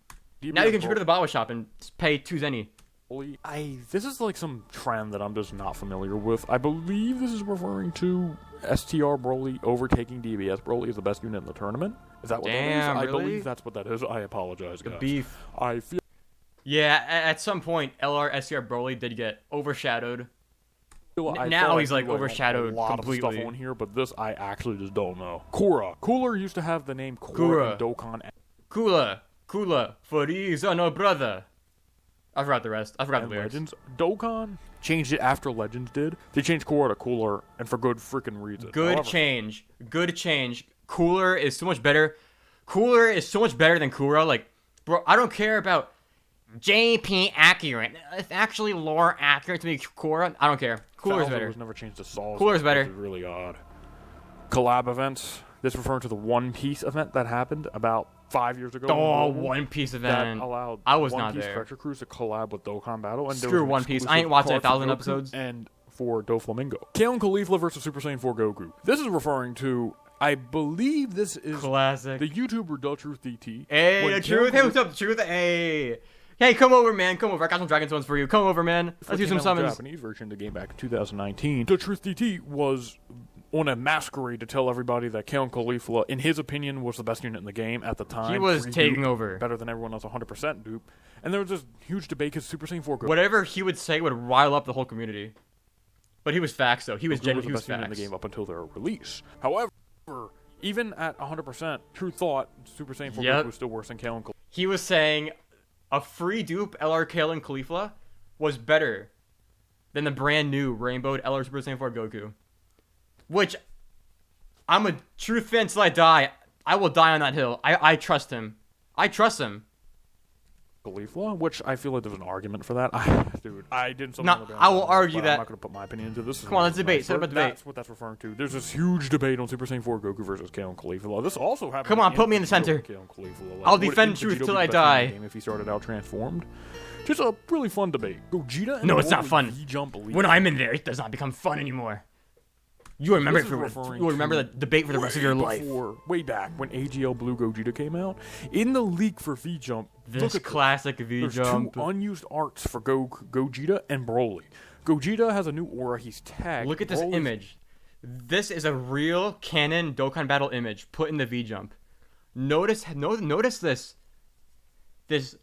Now you can just go to the Baba Shop and pay 2 zenny. This is like some trend that I'm just not familiar with. I believe this is referring to STR Broly overtaking DBS Broly as the best unit in the tournament. Is that what that is? Really? I believe that's what that is. I apologize, guys. The beef. I feel. Yeah, at some point, LR STR Broly did get overshadowed. Now he's like overshadowed a lot completely. Of stuff on here, but this I actually just don't know. Cooler used to have the name Kura in Dokkan. Kula, Frieza, no brother. I forgot the rest. I forgot the lyrics. Legends. Dokkan changed it after Legends did. They changed Kura to Cooler, and for good freaking reason. Good change. Cooler is so much better. Cooler is so much better than Kura. Like, bro, I don't care about JP accurate. It's actually lore accurate to be Kura. I don't care. Cooler's better. Was never changed to Saul's. Cooler's better. Which is really odd. Collab events. This referring to the One Piece event that happened about 5 years ago. Oh, One Piece event. That allowed I was One not Piece there. Treasure Cruise to collab with Dokkan Battle. And screw One Piece. I ain't watching 1,000 episodes. And for Doflamingo. Kale and Caulifla versus Super Saiyan 4 Goku. This is referring to, I believe this is classic. The YouTuber DutchTruthDT. Hey, the truth. Hey, what's up, the truth? Hey. Hey, come over, man. Come over. I got some Dragon Stones for you. Come over, man. Let's do some summons. The Japanese version of the game back in 2019. DutchTruthDT was on a masquerade to tell everybody that Kale and Caulifla, in his opinion, was the best unit in the game at the time. He was taking over. Better than everyone else, 100% dupe. And there was this huge debate because Super Saiyan 4 Goku. Whatever he would say would rile up the whole community. But he was facts, though. He was genuine. He was facts. In the game up until their release. However, even at 100%, True thought Super Saiyan 4 Goku was still worse than Kale and Caulifla. He was saying a free dupe LR Kale and Caulifla was better than the brand new rainbowed LR Super Saiyan 4 Goku. Which, I'm a true fan till I die. I will die on that hill. I trust him. I trust him. Caulifla, which I feel like there's an argument for that. Dude, I did something. No, I will argue that. I'm not going to put my opinion into this. Come on, let's debate. Set up a debate. That's what that's referring to. There's this huge debate on Super Saiyan 4 Goku versus Kale and Caulifla. This also happened. Come on, put me in the center. I'll defend truth till I die. If he started out transformed. Just a really fun debate. Gogeta and no, it's not fun. V-Jump Elite. When I'm in there, it does not become fun anymore. You remember you'll remember the debate for the rest of your life. Way back when AGL Blue Gogeta came out, in the leak for V-Jump, this classic V-Jump. There's 2 unused arts for Gogeta and Broly. Gogeta has a new aura. He's tagged. Look at this image. This is a real canon Dokkan Battle image put in the V-Jump. Notice this. This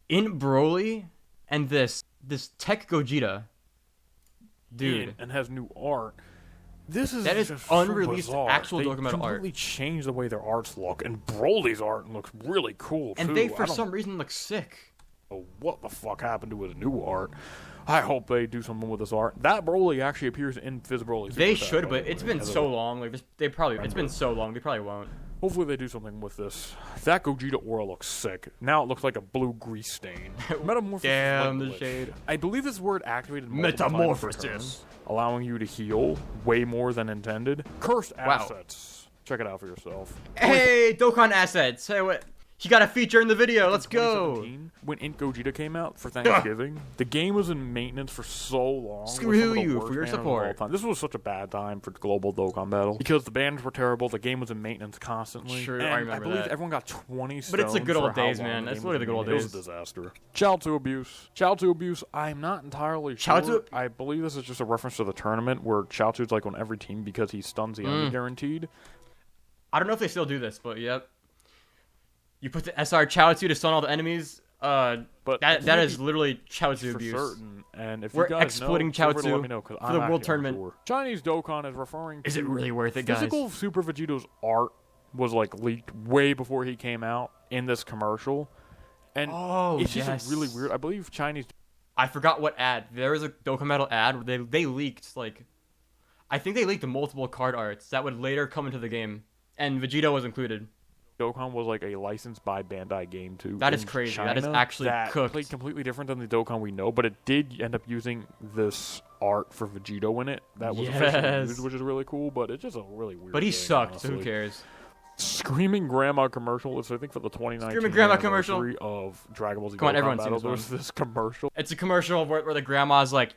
in Broly and this Tech Gogeta. Dude. And has new art. That is just unreleased so actual They Dokkan Battle art. completely changed the way their arts look, and Broly's art looks really cool, and too. they, for some reason, look sick. Oh, what the fuck happened to his new art? I hope they do something with this art. That Broly actually appears in Broly. They should, but it's been so long. Like it's been so long. They probably won't. Hopefully they do something with this. That Gogeta aura looks sick. Now it looks like a blue grease stain. Metamorphosis. Damn the shade. I believe this word activated Metamorphosis, allowing you to heal way more than intended. Cursed assets. Check it out for yourself. Hey, Dokkan assets. Hey, what? He got a feature in the video. Let's go. When Int Gogeta came out for Thanksgiving, the game was in maintenance for so long. Screw you for your support. This was such a bad time for global Dokkan Battle because the banners were terrible. The game was in maintenance constantly. Sure, and I remember I believe that. everyone got 20 stones. But it's the good old days, man. That's literally the good old days. It was a disaster. Child abuse. I'm not entirely sure. I believe this is just a reference to the tournament where Chiaotzu's like on every team because he stuns the enemy guaranteed. I don't know if they still do this, but yep. You put the SR Chiaotzu to stun all the enemies. But that is literally Chiaotzu abuse. For certain. And if we're you guys exploiting Chiaotzu for the World Tournament. Sure. Chinese Dokkan is referring to... Is it really worth it, guys? Physical Super Vegeto's art was like leaked way before he came out in this commercial. And it's just really weird. I believe Chinese... I forgot what ad. There was a Dokkan Battle ad where they leaked, like... I think they leaked multiple card arts that would later come into the game. And Vegeta was included. Dokkan was like a licensed by Bandai game too. That is crazy. China, that is actually cooked. Played completely different than the Dokkan we know, but it did end up using this art for Vegito in it. That was officially used, which is really cool. But it's just a really weird. But he game, sucked. Honestly. So who cares? Screaming Grandma commercial is I think for the 2019 Screaming Grandma commercial of Dragon Ball Z. Come on, everyone's Battle. seen There's this commercial. It's a commercial where the grandma's like,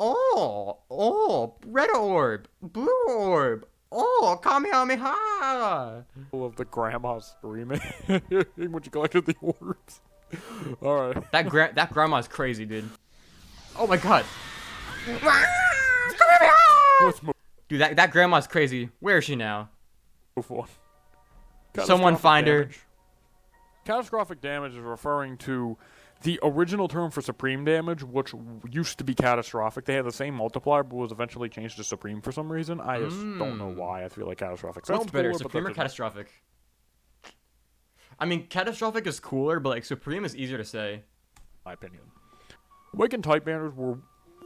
oh, red orb, blue orb. Oh, Kamehameha! Of the grandma screaming when she collected the orbs. All right. That grandma's crazy, dude. Oh my god. Dude, that grandma's crazy. Where is she now? Someone find her. Catastrophic damage is referring to the original term for supreme damage, which used to be catastrophic. They had the same multiplier, but was eventually changed to supreme for some reason. I just don't know why. I feel like catastrophic sounds What's better, cooler, supreme or catastrophic? I mean, catastrophic is cooler, but like supreme is easier to say. My opinion. Awakened type banners were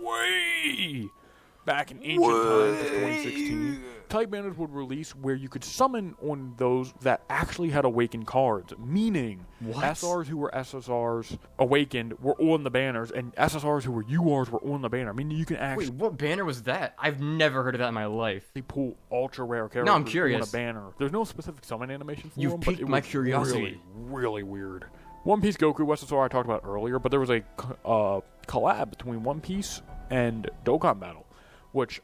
way back in ancient times, 2016. Type banners would release where you could summon on those that actually had awakened cards, meaning SRs who were SSRs awakened were on the banners, and SSRs who were URs were on the banner. I mean, you can actually... Wait, what banner was that? I've never heard of that in my life. They pull ultra rare characters no, I'm curious. on a banner. There's no specific summon animation for You've them, piqued but it my was curiosity. really weird. One Piece Goku SSR I talked about earlier, but there was a collab between One Piece and Dokkan Battle, which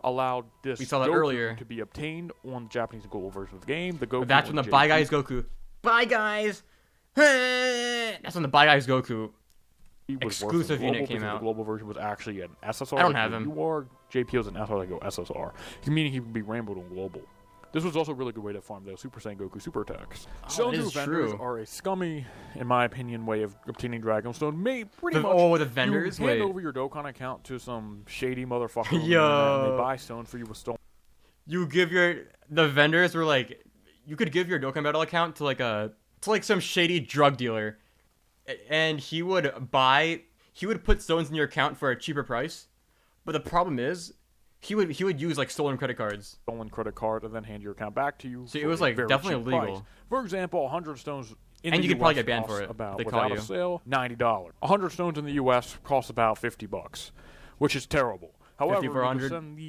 allowed this Goku to be obtained on the Japanese and global version of the game. The Goku but that's when the Bye Guys Goku. Bye Guys! That's when the Bye Guys Goku exclusive unit came out. The global version was actually an SSR. I don't have him. JP was an SR that go SSR, meaning he would be rainbowed on global. This was also a really good way to farm the Super Saiyan Goku super attacks. Stone vendors are a scummy, in my opinion, way of obtaining Dragon Stone. Pretty much. The vendors? You hand over your Dokkan account to some shady motherfucker and they buy stone for you with stone. You give the vendors were like, you could give your Dokkan Battle account to some shady drug dealer, and he would put stones in your account for a cheaper price, but the problem is, he would use like stolen credit cards. Stolen credit card and then hand your account back to you. So it was like definitely illegal. Price. For example, 100 stones in and the you could US probably get banned for it. About without a sale, $90. 100 stones in the US costs about $50, which is terrible. However, you can send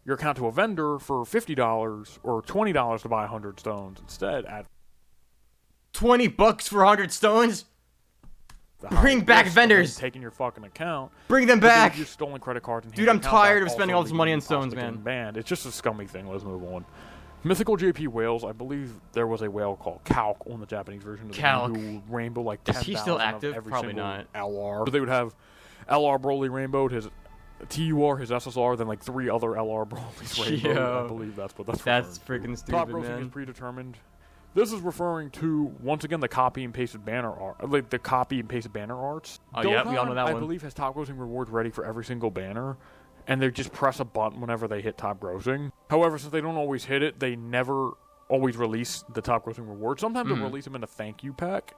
your account to a vendor for $50 or $20 to buy 100 stones instead. At $20 for 100 stones. Bring back vendors. Taking your fucking account. Bring them back. Your stolen credit cards. And dude, I'm tired of spending all this money on stones, man. Banned. It's just a scummy thing. Let's move on. Mythical JP whales. I believe there was a whale called Calc on the Japanese version of the game who rainbow like 10,000 Is he still active? Every Probably single not. LR. So they would have LR Broly rainbowed, his TUR, his SSR, then like 3 other LR Brolys rainbowed. I believe that's what that's freaking stupid, top grossing is predetermined. This is referring to, once again, the copy and pasted banner art, like the copy and pasted banner arts. Oh, yeah, we all know that one. I believe has top grossing rewards ready for every single banner, and they just press a button whenever they hit top grossing. However, since they don't always hit it, they never always release the top grossing rewards. Sometimes they'll release them in a thank you pack,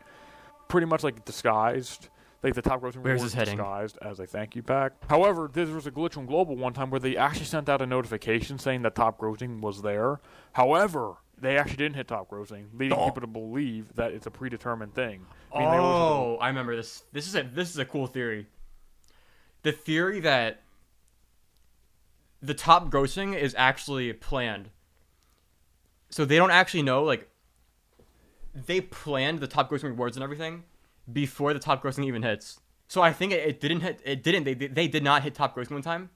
pretty much like disguised. Like the top grossing reward was disguised as a thank you pack. However, there was a glitch on Global one time where they actually sent out a notification saying that top grossing was there. However, they actually didn't hit top grossing, leading people to believe that it's a predetermined thing. I remember this. This is a cool theory. The theory that the top grossing is actually planned. So they don't actually know, like, they planned the top grossing rewards and everything before the top grossing even hits. So I think it didn't hit. It didn't. They did not hit top grossing one time,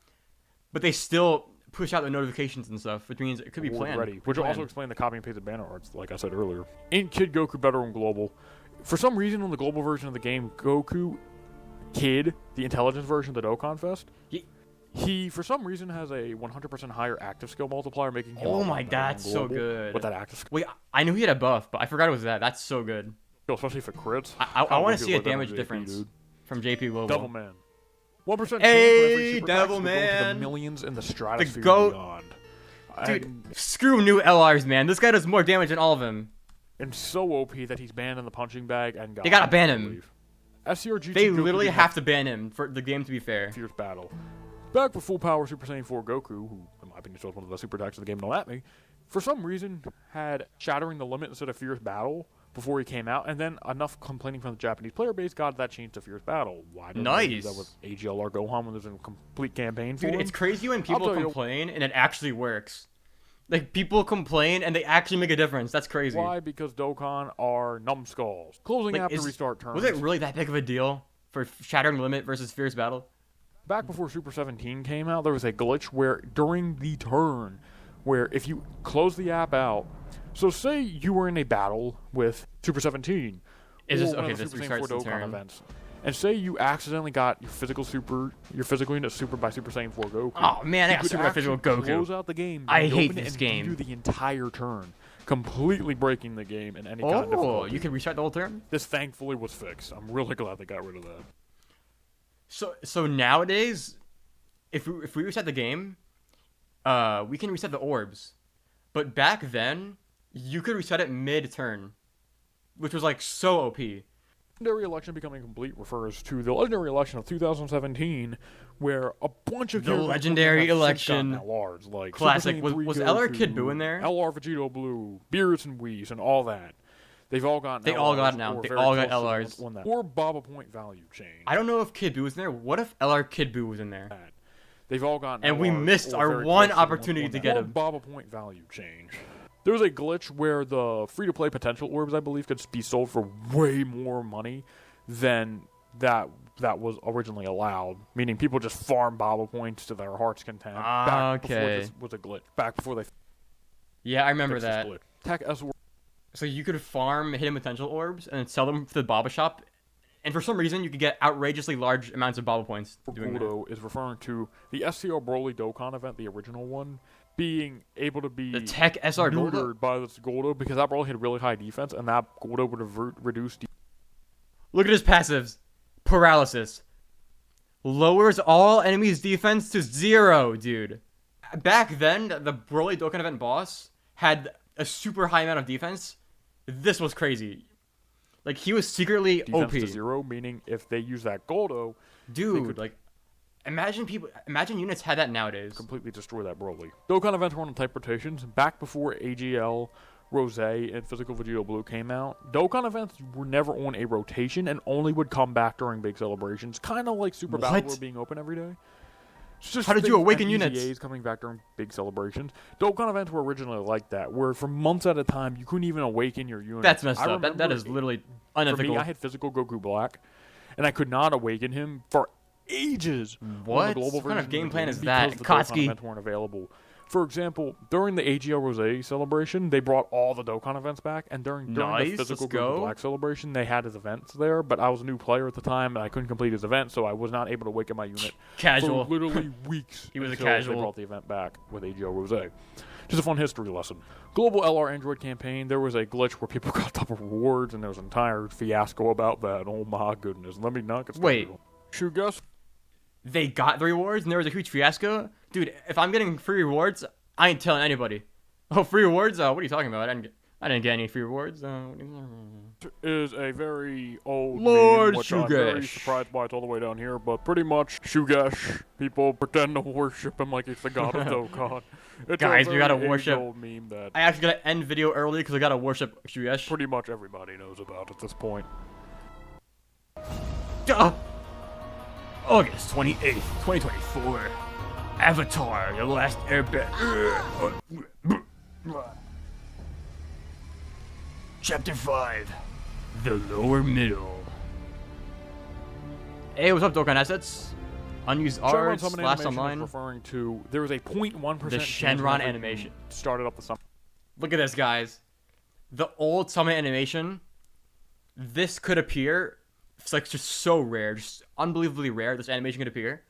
but they still push out the notifications and stuff, which means it could be planned. Which will also explain the copy and pasted banner arts, like I said earlier. In Kid Goku better on Global. For some reason, on the Global version of the game, Goku, Kid, the intelligence version of the Dokkan Fest, he for some reason has a 100% higher active skill multiplier, making him. Oh my god, that's so good. With that active skill. Wait, I knew he had a buff, but I forgot it was that. That's so good. Especially for crits. I want to see a damage difference from JP Global. Devil Man. 1% hey, Devil Man. To the millions in the stratosphere the GOAT. beyond. Dude, screw new LRs, man. This guy does more damage than all of them. And so OP that he's banned in the punching bag and they gotta ban him. SCRG. They literally have to ban him for the game to be fair. Fierce battle. Back with full power Super Saiyan 4 Goku, who, in my opinion, is one of the best super attacks of the game, don't at me, for some reason had Shattering the Limit instead of Fierce Battle before he came out, and then enough complaining from the Japanese player base got that changed to Fierce Battle. Why didn't they do that with AGLR Gohan when there's a complete campaign for him? It's crazy when people complain and it actually works. Like, people complain and they actually make a difference. That's crazy. Why? Because Dokkan are numbskulls. Closing after restart turns. Was it really that big of a deal for Shattering the Limit versus Fierce Battle? Back before Super 17 came out, there was a glitch where during the turn, where if you close the app out, so say you were in a battle with Super 17, is this okay? This restarts the turn. Events, and say you accidentally got your physical unit super by Super Saiyan 4 Goku. Oh man, I got super by physical Goku. Close out the game. I hate this game. Do the entire turn, completely breaking the game in any kind of difficulty. You can restart the whole turn. This thankfully was fixed. I'm really glad they got rid of that. So nowadays, if we reset the game, we can reset the orbs, but back then you could reset it mid-turn, which was like so OP. Legendary election becoming complete refers to the legendary election of 2017, where a bunch of the legendary election LRs, like classic. Was LR Kid Buu in there? LR Vegito Blue, Beerus and Whis, and all that. They've all gotten. They all got it now. They all got LRs. Or Baba Point value change. I don't know if Kid Buu was in there. What if LR Kid Buu was in there? They've all gotten. And we missed our one opportunity to get him. Baba Point value change. There was a glitch where the free-to-play potential orbs, I believe, could be sold for way more money than that was originally allowed. Meaning people just farm Baba points to their heart's content. Back before this was a glitch. Back before they. Yeah, I remember that. Tech S. So you could farm hidden potential orbs and then sell them to the Baba shop, and for some reason you could get outrageously large amounts of Baba points doing that. Is referring to the SCR Broly Dokkan event, the original one, being able to be the Tech SR neutered by this Goldo because that Broly had really high defense, and that Goldo would have reduced. Look at his passives. Paralysis. Lowers all enemies' defense to 0, dude. Back then, the Broly Dokkan event boss had a super high amount of defense. This was crazy. Like, he was secretly defense OP. To 0, meaning if they use that Goldo, dude, like, imagine units had that nowadays. Completely destroy that Broly. Dokkan events were on type rotations. Back before AGL, Rose, and Physical Vegito Blue came out, Dokkan events were never on a rotation and only would come back during big celebrations. Kind of like Super Battle War being open every day. How did you awaken units? Coming back during big celebrations. Dokkan events were originally like that, where for months at a time you couldn't even awaken your unit. That's messed up. That is literally unethical. For me, I had physical Goku Black, and I could not awaken him for ages. What kind of game plan is that? Kotsky events weren't available. For example, during the AGL Rose celebration, they brought all the Dokkan events back, and during the physical Goku Black celebration, they had his events there, but I was a new player at the time, and I couldn't complete his event, so I was not able to awaken my unit for literally weeks. He was a casual. They brought the event back with AGL Rose. Just a fun history lesson. Global LR Android campaign, there was a glitch where people got double rewards, and there was an entire fiasco about that. Oh my goodness. Let me not get started. Wait. Shoot, guess. They got the rewards, and there was a huge fiasco? Dude, if I'm getting free rewards, I ain't telling anybody. Oh, free rewards? What are you talking about? I I didn't get any free rewards. Is a very old Lord meme, which I'm very Shugesh. surprised by. It's all the way down here, but pretty much Shugesh. People pretend to worship him like he's the god of Dokkan. It's Guys, a we gotta very worship. age-old meme that I actually gotta end video early because I gotta worship Shugesh. pretty much everybody knows about at this point. August 28th, 2024. Avatar: The Last Airbender. Chapter 5. The Lower Middle. Hey, what's up, Dokkan Assets? Unused arts, Summon last animation is online. referring to there was a 0.1% The Shenron animation. started up the summon. Look at this, guys. The old summon animation. This could appear. It's like just so rare, just unbelievably rare. This animation could appear,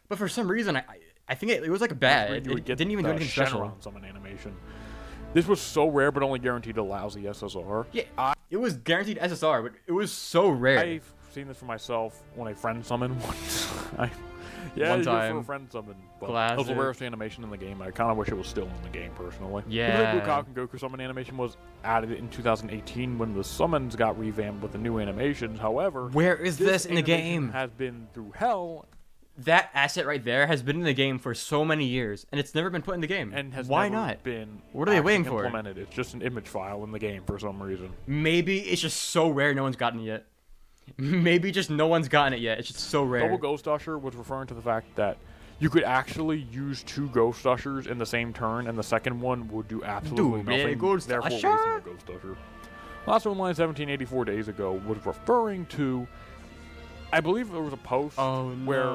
but for some reason, I think it was like bad. It didn't even do anything special. Shenron summon animation. This was so rare, but only guaranteed a lousy SSR. Yeah, it was guaranteed SSR, but it was so rare. I've seen this for myself when a friend summoned once. Yeah, One it was time. for a friend summon. But it Classic. was the rarest animation in the game. I kind of wish it was still in the game, personally. Yeah. Even though Blue Goku summon animation was added in 2018 when the summons got revamped with the new animations. However, Where is this in the animation game? has been through hell That asset right there has been in the game for so many years, and it's never been put in the game. and has Why never not? been What are they waiting actually for? implemented. It's just an image file in the game for some reason. Maybe it's just so rare no one's gotten it yet. Maybe just no one's gotten it yet. It's just so rare. Double Ghost Usher was referring to the fact that you could actually use 2 Ghost Ushers in the same turn, and the second one would do absolutely Dude, man, nothing, Ghost therefore Usher? wasting a Ghost Usher. Last online 1784 days ago was referring to, I believe there was a post where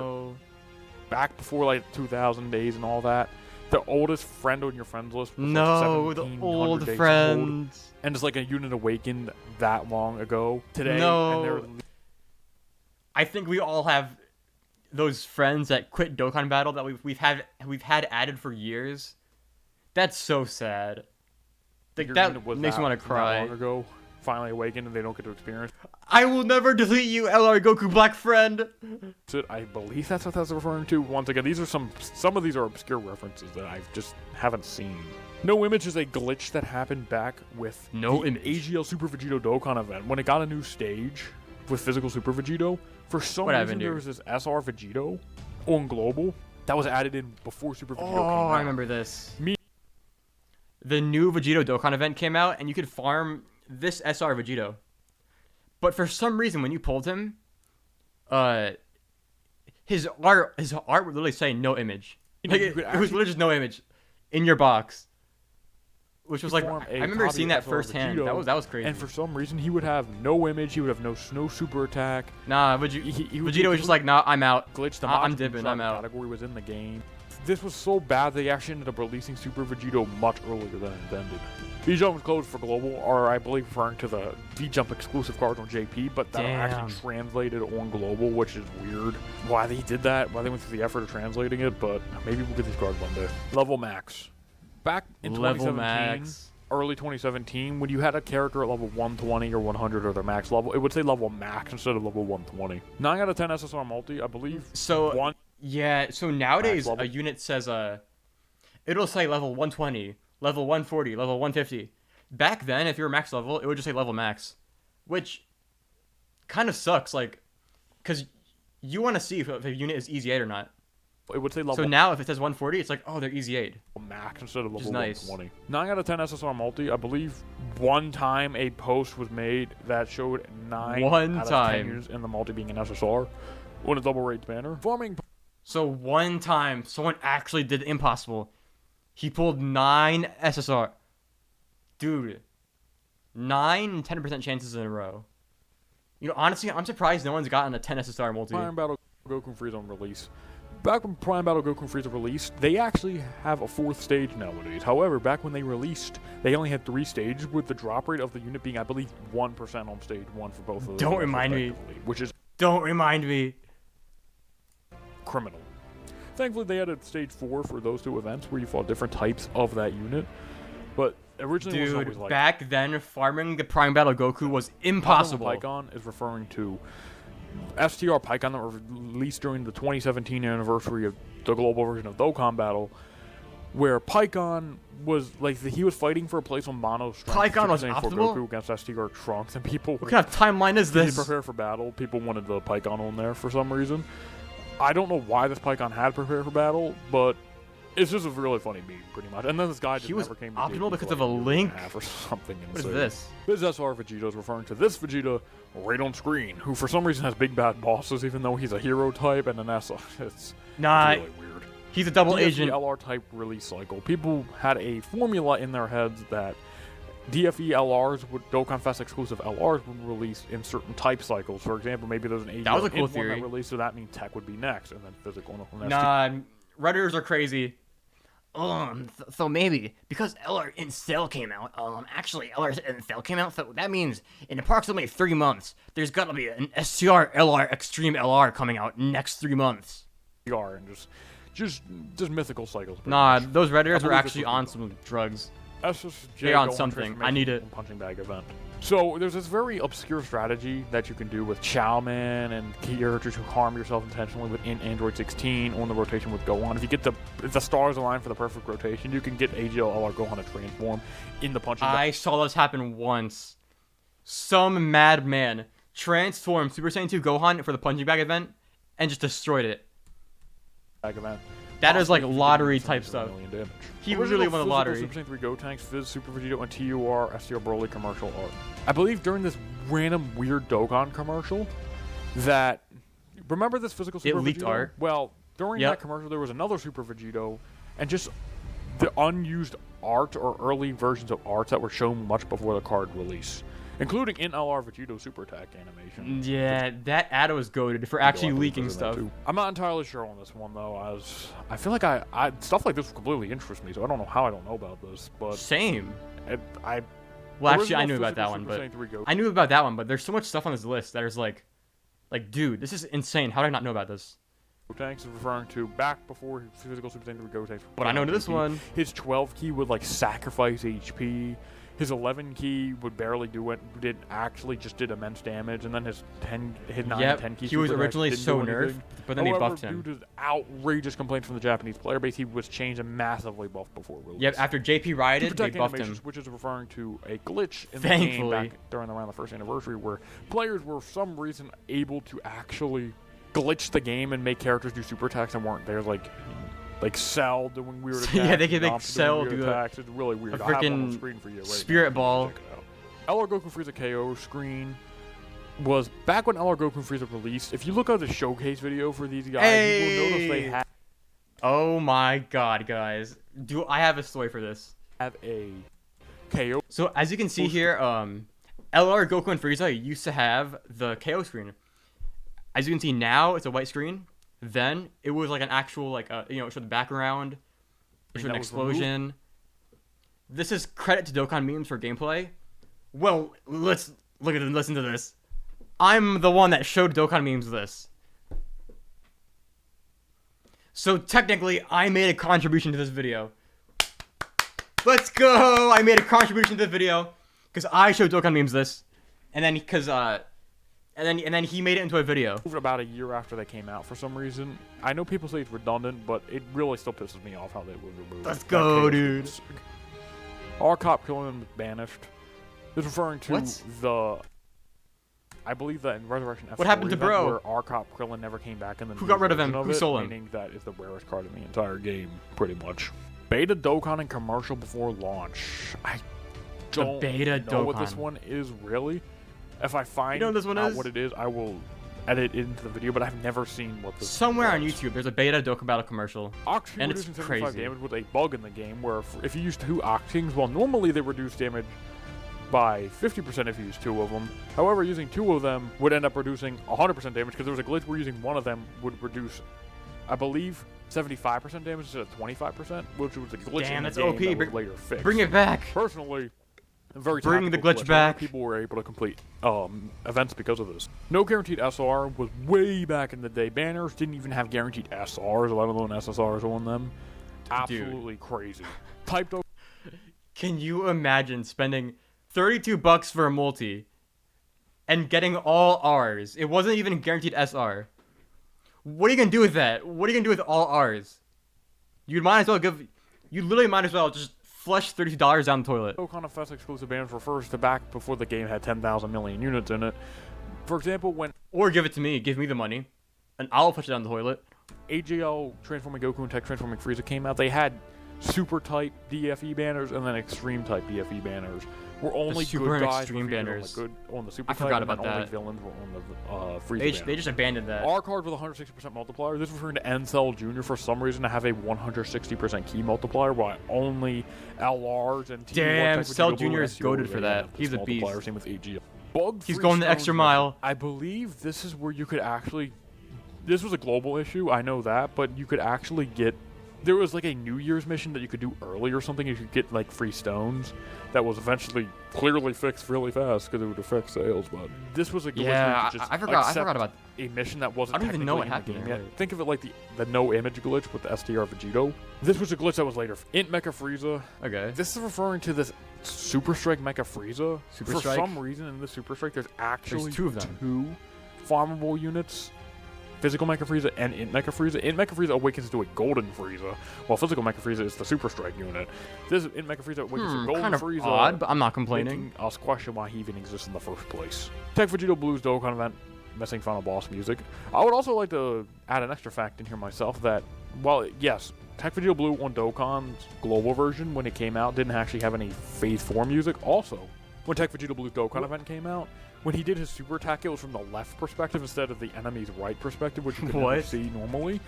back before like 2000 days and all that, the oldest friend on your friends list was No, like the 1700 old days old, friends. and it's like a unit awakened that long ago today. No. And they're I think we all have those friends that quit Dokkan Battle that we've had added for years. That's so sad. Like, your that unit was makes me want to that cry. long ago, finally awakened, and they don't get to experience. I will never delete you, LR Goku Black friend. I believe that's what that's referring to. Once again, these are some of these are obscure references that I just haven't seen. No Image is a glitch that happened back with No the Image. AGL Super Vegito Dokkan event when it got a new stage with physical Super Vegito. For some What reason, happened there here? was this SR Vegito on Global that was added in before Super Vegito came out. I remember this. The new Vegito Dokkan event came out, and you could farm this SR Vegito. But for some reason, when you pulled him, his art would literally say no image. You know, Like, you could it was literally just no image in your box. Which was like, form I a remember copy seeing of that SR firsthand. Vegito, That was crazy. And for some reason, he would have no image. He would have no super attack. Nah, He would Vegito was just like, nah, I'm out. Glitch the I'm Majin dipping, Buu I'm out. category was in the game. This was so bad they actually ended up releasing Super Vegito much earlier than intended. V-Jump was closed for global, or I believe referring to the V-Jump exclusive cards on JP, but that are actually translated on global, which is weird. Why they did that, why they went through the effort of translating it, but maybe we'll get these cards one day. Level Max. Back in Level 2017, Max. early 2017, when you had a character at level 120 or 100 or their max level, it would say level max instead of level 120. 9 out of 10 SSR multi, I believe. So yeah, so nowadays level. a unit says it'll say level 120, level 140, level 150. Back then, if you were max level, it would just say level max, which kind of sucks, like, because you want to see if a unit is easy 8 or not. It would say level So now if it says 140, it's like, oh, they're easy 8. max instead of level nice. 120. 9 out of 10 SSR multi, I believe one time a post was made that showed 9 One out of 10 time. units in the multi being an SSR on a double rate banner. Farming. So one time, someone actually did the impossible. He pulled 9 SSR. Dude, 9 and 10% chances in a row. You know, honestly, I'm surprised no one's gotten a 10 SSR multi. Prime Battle Goku Frieza on release. Back when Prime Battle Goku Frieza released, they actually have a 4th stage nowadays. However, back when they released, they only had 3 stages, with the drop rate of the unit being, I believe, 1% on stage 1 for both of those. Don't remind me. Which is Don't remind me. criminal. Thankfully, they added stage 4 for those 2 events where you fought different types of that unit. But originally, it was always Dude, like back then, farming the Prime Battle Goku was impossible. Pycon is referring to STR Pycon that were released during the 2017 anniversary of the global version of Dokkan Battle. where Pikkon was like he was fighting for a place on Mono's strength. Pikkon was for optimal? Goku against STR Trunks, and people. What kind of timeline is this? To prepare for battle, people wanted the Pikkon on there for some reason. I don't know why this Pikkon had prepare for battle, but it's just a really funny meme, pretty much. And then this guy just never came to optimal because of a link or something insane. What is this? This SR Vegeta is referring to this Vegeta right on screen, who for some reason has big bad bosses, even though he's a hero type and an SR. It's really weird. He's a double DFE agent. LR type release cycle. People had a formula in their heads that DFE LRs, Dokkan Fest exclusive LRs, would release in certain type cycles. For example, maybe there's an AD that was a cool theory. That released, so that means Tech would be next, and then physical. Nah, Redditors are crazy. So maybe because LR in Cell came out, actually LR in Cell came out, so that means in approximately 3 months, there's gotta be an STR LR Extreme LR coming out next 3 months. And just mythical cycles. Nah, those Redditors were actually on some drugs. They're on something. I need it. Punching bag event. So there's this very obscure strategy that you can do with Chowman and characters who harm yourself intentionally within Android 16 on the rotation with Gohan. If you get the stars aligned for the perfect rotation, you can get AGL or Gohan to transform in the punching bag. I saw this happen once. Some madman transformed Super Saiyan 2 Gohan for the punching bag event and just destroyed it. Bag event. That is like lottery type stuff. He really won the lottery. Super Saiyan 3 Gotenks, Fizz, Super Vegito, and TUR STR Broly commercial art. I believe during this random weird Dokkan commercial that... Remember this physical Super Vegito? It leaked art. Well, during that commercial there was another Super Vegito, and just the unused art or early versions of art that were shown much before the card release. Including in LR Vegito Super Attack animation. Yeah, that ad was goated for actually leaking stuff. I'm not entirely sure on this one though, as I feel like I stuff like this completely interests me, so I don't know how I don't know about this. But same. Well, actually, I knew about that one, but there's so much stuff on this list that is like, dude, this is insane. How did I not know about this? Tanks is referring to back before physical Super Saiyan 3 Gotenks. But I know this one. His 12 key would like sacrifice HP. His 11 key would barely do it. Just did immense damage, and then his 9 and 10 key. He was originally so nerfed, but then they buffed him. Due to outrageous complaints from the Japanese player base, he was changed and massively buffed before release. Yep, after JP rioted, they buffed him. Which is referring to a glitch in the game back around the first anniversary, where players were for some reason able to actually glitch the game and make characters do super attacks and weren't there, like Cell doing weird attacks. Yeah, they can make Cell do attacks. It's really weird. A I have one on freaking screen for you right Spirit now. Ball. Check it out. LR Goku Frieza KO screen was back when LR Goku Frieza released. If you look at the showcase video for these guys, you will notice they have. Oh my god, guys! I have a story for this? Have a KO. So as you can see here, LR Goku and Frieza used to have the KO screen. As you can see now, it's a white screen. Then it was like an actual it showed the background, it showed an explosion. This is credit to Dokkan memes for gameplay. Well, let's listen to this. I'm the one that showed Dokkan memes this. So technically, I made a contribution to this video. Let's go! I made a contribution to the video because I showed Dokkan memes this, and then And then he made it into a video. About a year after they came out for some reason. I know people say it's redundant, but it really still pisses me off how they were removed. Let's go, dude. Our cop killing was banished. This is referring to I believe that in Resurrection F4 what happened to Bro? Where our cop Krillin never came back in the Who got rid of him? Who stole him? Meaning that is the rarest card in the entire game, pretty much. Beta Dokkan and commercial before launch. I don't know what this one is really. If I find out what it is, I will edit it into the video, but I've never seen what this Somewhere on YouTube, there's a beta Dokkan Battle commercial, and it's crazy. Damage with a bug in the game where if you use 2 Octings, well, normally they reduce damage by 50% if you use 2 of them. However, using 2 of them would end up reducing 100% damage because there was a glitch where using 1 of them would reduce, I believe, 75% damage instead of 25%, which was a glitch in the game that was later fixed. Bring it back. Personally, bring the glitch back. People were able to complete events because of this. No guaranteed SR was way back in the day. Banners didn't even have guaranteed SRs, let alone SSRs on them. Absolutely crazy. Typed over. Can you imagine spending $32 for a multi and getting all Rs? It wasn't even a guaranteed SR. What are you gonna do with that? What are you gonna do with all Rs? You might as well give. You literally might as well just flush $32 down the toilet. Dokkan FS exclusive banners refers to back before the game had 10,000 million units in it. For example, when... Or give it to me. Give me the money. And I'll flush it down the toilet. AGL Transforming Goku and Tech Transforming Frieza came out, they had super type DFE banners and then extreme type DFE banners. Were only super good and guys extreme banners. Good on the super I forgot type, about and then that. only villains were on the Frieza banner. They just abandoned that. Our card with 160% multiplier. This is referring to N-Cell Jr. for some reason to have a 160% key multiplier, while only LRs and T1 Damn, Cell Jr. is goated for that. He's a beast. Same with AGL. He's going the extra mile. I believe this is where you could actually... This was a global issue, I know that, but you could actually get... There was like a New Year's mission that you could do early or something. You could get like free stones. That was eventually clearly fixed really fast because it would affect sales. But this was a glitch. Yeah, just I forgot about a mission that wasn't. I don't even know what technically in the happened game yet. Think of it like the no image glitch with the STR Vegito. This was a glitch that was later. Int Mecha Frieza. Okay. This is referring to this Super Strike Mecha Frieza. Super For Strike? some reason in this Super Strike, there's actually two of them. Two farmable units. Physical Mecha Frieza and Int Mecha Frieza. Int Mecha Frieza awakens to a Golden Frieza, while Physical Mecha Frieza is the Super Strike unit. This Int Mecha Frieza awakens to Golden kind of Frieza. odd, but I'm not complaining. Making us question why he even exists in the first place. Tech Vegito Blues Dokkan event, missing final boss music. I would also like to add an extra fact in here myself that, well, yes, Tech Vegito Blue on Dokkan's global version, when it came out, didn't actually have any Phase 4 music. Also, when Tech Vegito Blue's Dokkan event came out, when he did his super attack, it was from the left perspective instead of the enemy's right perspective, which you could never see normally.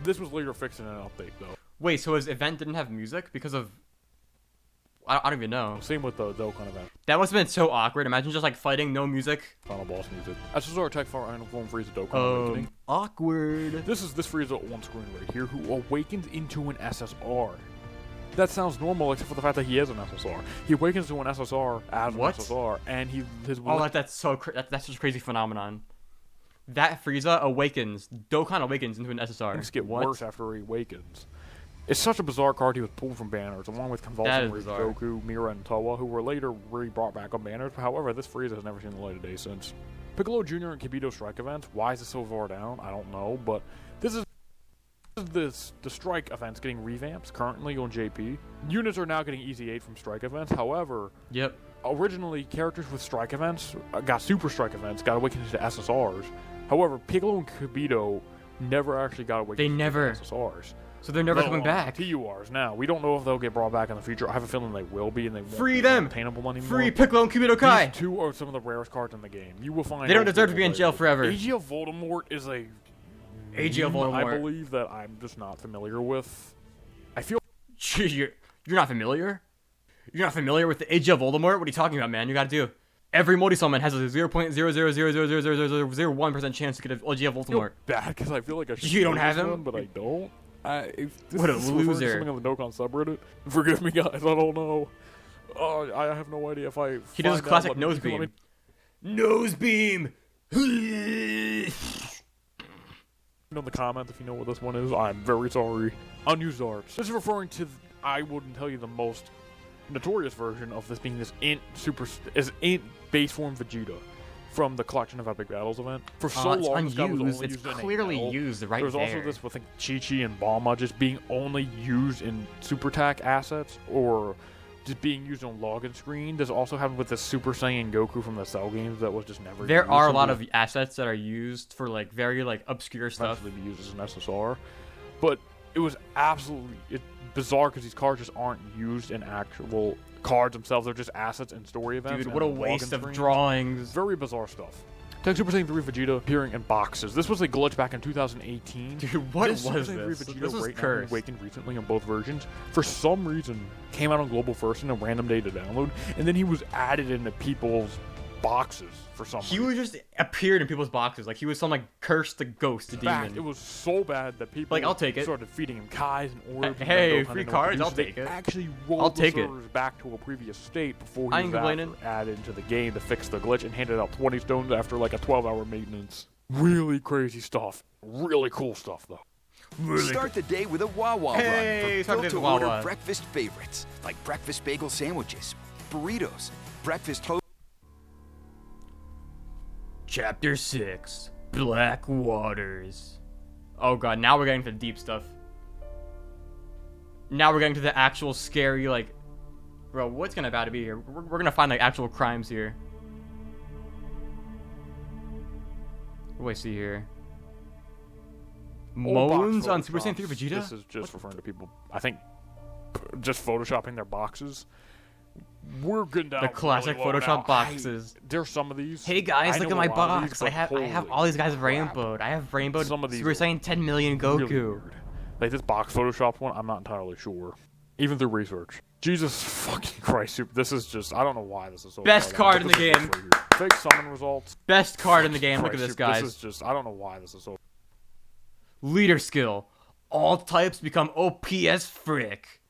This was later fixed in an update, though. Wait, so his event didn't have music because of... I don't even know. Same with the Dokkan event. That must have been so awkward. Imagine just like fighting, no music. Final boss music. SSR Tech Fire Final Form Frieza Dokkan Awakening. Awkward. This Frieza on screen right here who awakens into an SSR. That sounds normal, except for the fact that he is an SSR. He awakens to an SSR as an SSR, and his. Oh, that's such a crazy phenomenon. That Frieza awakens, Dokkan awakens into an SSR. Things get worse after he awakens. It's such a bizarre card. He was pulled from banners, along with Convulsion, Goku, Mira, and Toa, who were later brought back on banners. However, this Frieza has never seen the light of day since. Piccolo Jr. and Kibito Strike events. Why is this so far down? I don't know, but this is. The Strike events getting revamped currently on JP. Units are now getting Easy 8 from Strike events. However, originally characters with Strike events got Super Strike events, got awakened into SSRs. However, Piccolo and Kibito never actually got awakened into SSRs. So they're never coming back. TURs now. We don't know if they'll get brought back in the future. I have a feeling they will be, and they won't Free be them. Attainable anymore. Free Piccolo and Kibito Kai. These two are some of the rarest cards in the game. You will find they don't deserve to be in jail forever. AGL Voldemort is a AGL Voldemort. I believe that I'm just not familiar with. I feel you're not familiar. You're not familiar with the AGL Voldemort. What are you talking about, man? You gotta do. Every multi-summon has a 0.000000001% chance to get an AGL Voldemort. I feel bad because I feel like I should. You don't have him, one, but I don't. What a loser! Something on the Dokkan subreddit. Forgive me, guys. I don't know. I have no idea if I. He does classic nose beam. Nose beam. In the comments if you know what this one is. I'm very sorry. Unused arts. This is referring to, I wouldn't tell you the most notorious version of this being this Int base form Vegeta from the Collection of Epic Battles event. For so long, this guy was only it's used in clearly used right there. There's also this with Chi-Chi and Bulma just being only used in Super Attack assets or just being used on login screen. This also happened with the Super Saiyan Goku from the Cell games that was just never used. There are a lot of assets that are used for like very like obscure stuff. Eventually be used as an SSR. But it was absolutely bizarre because these cards just aren't used in actual cards themselves. They're just assets in story events. Dude, what a waste of drawings. Very bizarre stuff. Tech Super Saiyan 3 Vegeta appearing in boxes. This was a glitch back in 2018. Dude, what was Super this? Saiyan 3 Vegeta This was cursed. Awakened recently on both versions. For some reason, came out on global first in a random day to download, and then he was added into people's boxes for some reason. He was just appeared in people's boxes like he was some like cursed ghost demon. It was so bad that people I'll take it. Started feeding him Kais and orbs. Hey, free cards, I'll take it. Actually rolled the servers back to a previous state before he was added into the game to fix the glitch and handed out 20 stones after like a 12-hour maintenance. Really crazy stuff. Really cool stuff though. Start the day with a Wawa run for built-to-order breakfast favorites like breakfast bagel sandwiches, burritos, breakfast toast. Chapter 6, Black Waters. Oh god, now we're getting to the deep stuff. Now we're getting to the actual scary, like... Bro, what's gonna about to be here? We're gonna find, like, actual crimes here. What do I see here? Moans on Super Saiyan 3 Vegeta? This is just referring to people, I think, just photoshopping their boxes. We're good down. The classic really Photoshop boxes. There's some of these. Hey guys, look at my box. These, I have all these guys rainbowed. I have rainbowed some of these Super Saiyan 10 million Goku. Really weird. Like this box Photoshopped one, I'm not entirely sure. Even through research. Jesus fucking Christ, this is just, I don't know why this is so best card in the game. Fake summon results. Best card in the game. Look at this, guys. This is just, I don't know why this is so. Leader skill. All types become OP as frick.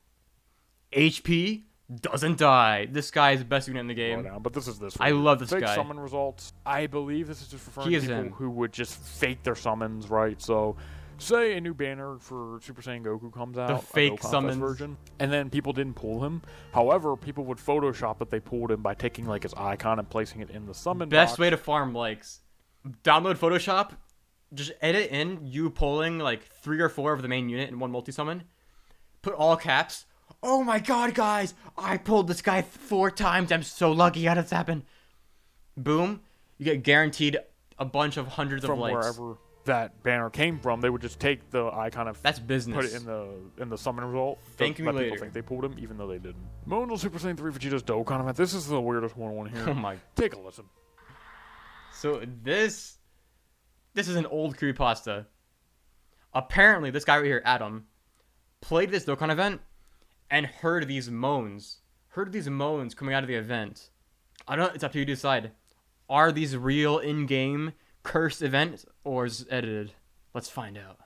HP doesn't die. This guy is the best unit in the game. Down, but this is this. I love this fake guy. Fake summon results. I believe this is just referring to people who would just fake their summons, right? So, say a new banner for Super Saiyan Goku comes out, the fake summons version, and then people didn't pull him. However, people would Photoshop that they pulled him by taking like his icon and placing it in the summon Best box. way to farm likes. Download Photoshop. Just edit in you pulling like 3 or 4 of the main unit in one multi-summon. Put all caps. Oh my god, guys! I pulled this guy 4 times. I'm so lucky. How did this happen? Boom. You get guaranteed a bunch of hundreds of likes. From wherever that banner came from, they would just take the icon of that's business. Put it in the summon result. Thank me later. People think they pulled him, even though they didn't. Mono Super Saiyan 3 Vegeta's Dokkan event. This is the weirdest one here. Oh my. Take a listen. So this is an old creepypasta. Apparently, this guy right here, Adam, played this Dokkan event and heard these moans. Heard these moans coming out of the event. I don't know, it's up to you to decide. Are these real in-game cursed events or is it edited? Let's find out.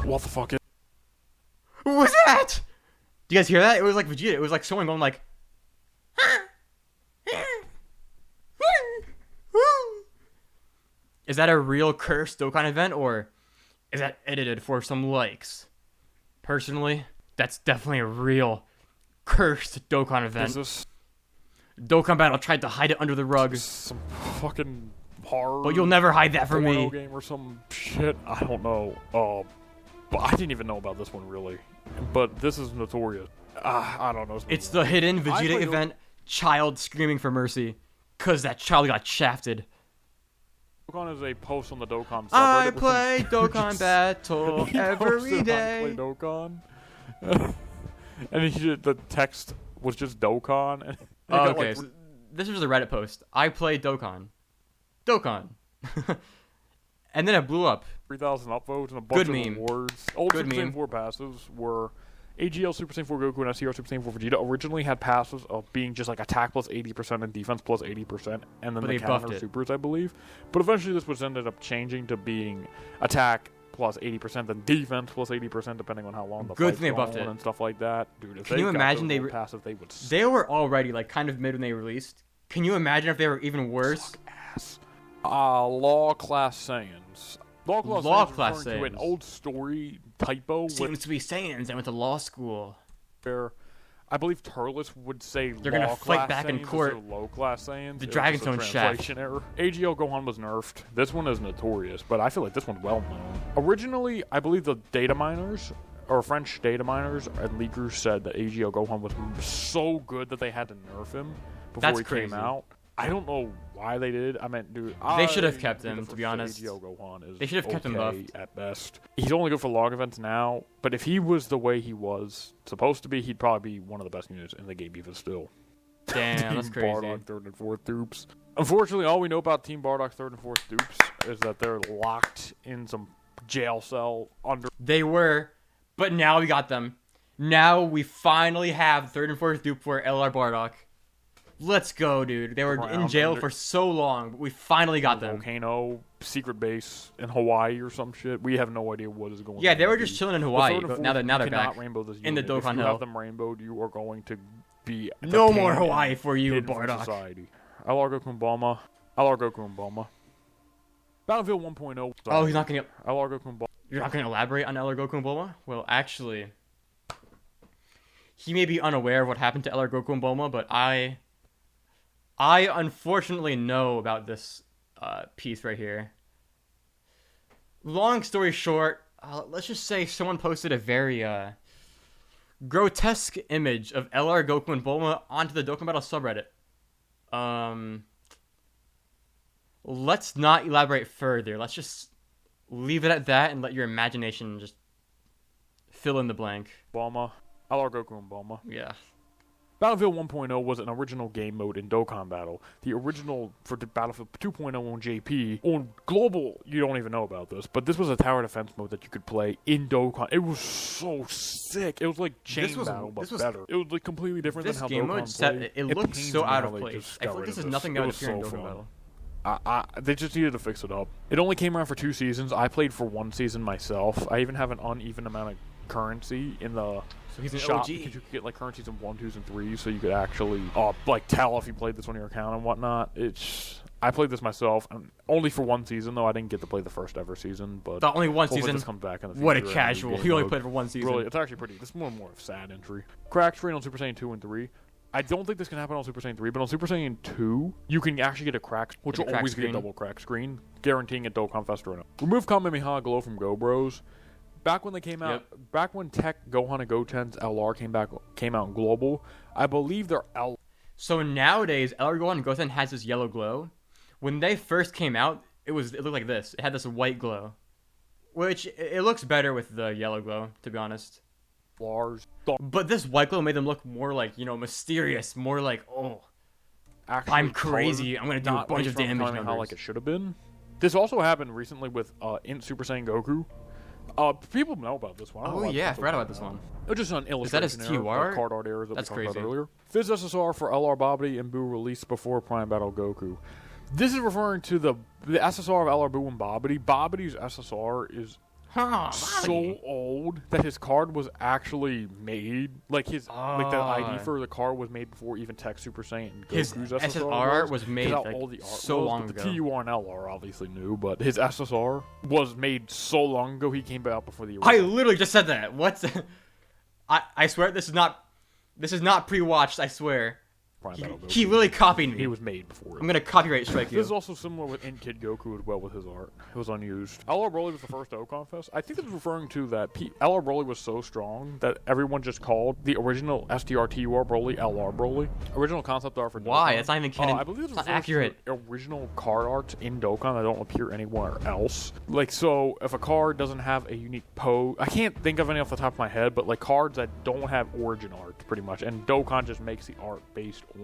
What the fuck is... What was that? Do you guys hear that? It was like Vegeta. It was like someone going like... Is that a real cursed Dokkan event or is that edited for some likes? Personally, that's definitely a real cursed Dokkan event. Is this... Dokkan Battle tried to hide it under the rug. Some fucking horror... But you'll never hide that from me. Game or some shit. I don't know. But I didn't even know about this one, really. But this is notorious. I don't know. It's the hidden Vegeta event, child screaming for mercy. Because that child got shafted. Dokkan is a post on the Dokkan subreddit. I play Dokkan Battle every day. I play Dokkan. And the text was just Dokkan. And okay, so this was a Reddit post. I play Dokkan. Dokkan. And then it blew up. 3,000 upvotes and a bunch Good of meme. awards. Old Good Super Saiyan meme. 4 passives were AGL Super Saiyan 4 Goku and SCR Super Saiyan 4 Vegeta originally had passives of being just like attack plus 80% and defense plus 80%, and then But the they buffed counter it. supers, I believe. But eventually this was ended up changing to being attack plus 80%, then defense plus 80%, depending on how long the Good fight's thing they buffed going it. and stuff like that. Dude, if Can they you got imagine those they old passive, they would They were already like kind of mid when they released. Can you imagine if they were even worse? ass. Law class Saiyans. Law class Saiyans to an Saiyans. old story typo Seems to be Saiyans. I went to law school. where I believe Turles would say They're gonna law fight class back in Saiyans court. instead of low class Saiyans. The It was Dragon just a Tone shaft. translation error. AGL Gohan was nerfed. This one is notorious, but I feel like this one's well known. Originally, I believe the data miners or French data miners and leakers said that AGL Gohan was so good that they had to nerf him before That's he came crazy. out. I don't know why they did. I meant, dude, They should have kept the him, to be first honest. AGL Gohan is They should have kept him okay buffed. at best. He's only good for log events now, but if he was the way he was supposed to be, he'd probably be one of the best units in the game even still. Damn, that's Team crazy. Bardock 3rd and 4th dupes. Unfortunately, all we know about Team Bardock's 3rd and 4th dupes is that they're locked in some jail cell under... They were, but now we got them. Now we finally have 3rd and 4th dupe for LR Bardock. Let's go, dude. They were in Around jail under- for so long, but we finally got them. Volcano, secret base in Hawaii or some shit. We have no idea what is going on. Yeah, they were just chilling in Hawaii, The 3rd and but 4th, now they're you cannot back. rainbow this in the unit. If Dokkan you Hell. have them rainbowed, you are going to be No more detained Hawaii and for you, hidden from Bardock. society. I Largo Kumbama. I Largo Kumbama. Battlefield 1.0. Oh, he's not gonna. I Largo Kumbama. You're not gonna elaborate on LR Goku and Bulma? Well, actually, he may be unaware of what happened to LR Goku and Bulma, but I I unfortunately know about this piece right here. Long story short, let's just say someone posted a very grotesque image of LR, Goku, and Bulma onto the Dokkan Battle subreddit. Let's not elaborate further. Let's just leave it at that and let your imagination just fill in the blank. Bulma, LR, Goku, and Bulma. Yeah. Battlefield 1.0 was an original game mode in Dokkan Battle. The original for Battlefield 2.0 on JP. On Global, you don't even know about this, but this was a tower defense mode that you could play in Dokkan. It was so sick. It was like Chain Battle, but better. It was like completely different than how Dokkan played. It looked so out of place. I feel like this is nothing that would appear in Dokkan Battle. They just needed to fix it up. It only came around for 2 seasons. I played for 1 season myself. I even have an uneven amount of currency in the shop OG. because you could get like currencies in 1, 2s, and 3s, so you could actually like tell if you played this on your account and whatnot. I played this myself, only for 1 season though. I didn't get to play the first ever season, but only 1 season. This comes back in the future. What a casual! He only played for 1 season. Really, it's actually pretty. This is more of a sad entry. Crack screen on Super Saiyan 2 and 3. I don't think this can happen on Super Saiyan 3, but on Super Saiyan 2, you can actually get a crack, which will always get a double crack screen, guaranteeing a Dokkan Fest or no. Remove Kamehameha Glow from Go Bros. Back when they came out, back when Tech, Gohan, and Goten's LR came out in Global, I believe their L. So nowadays, LR Gohan and Goten has this yellow glow. When they first came out, it looked like this. It had this white glow, which it looks better with the yellow glow, to be honest. But this white glow made them look more like, mysterious, more like, actually, I'm crazy. I'm gonna do a bunch of damage numbers. Like it should have been. This also happened recently with in Super Saiyan Goku. People know about this one. I forgot about this one. It's just an illustration. Is that his TUR? Card art errors that That's we talked crazy. about earlier. Fizz SSR for LR Babidi and Buu released before Prime Battle Goku. This is referring to the SSR of LR Buu and Babidi. Babidi's SSR is so old that his card was actually made. Like the ID for the card was made before even Tech Super Saiyan Goku's SSR was made so long ago. The TUR and LR obviously knew, but his SSR was made so long ago he came out before the original. I literally just said that. I swear this is not pre-watched, I swear. He literally copied me. He was made before. I'm gonna copyright strike you. This is also similar with In Kid Goku as well with his art. It was unused. LR Broly was the first Dokkan Fest. I think this was referring to that LR Broly was so strong that everyone just called the original STR-TUR Broly LR Broly. Original concept art for Dokkan. Why? It's not even canon. I believe it's not accurate. Original card arts in Dokkan that don't appear anywhere else. Like, so if a card doesn't have a unique pose, I can't think of any off the top of my head, but like cards that don't have origin art pretty much, and Dokkan just makes the art based on.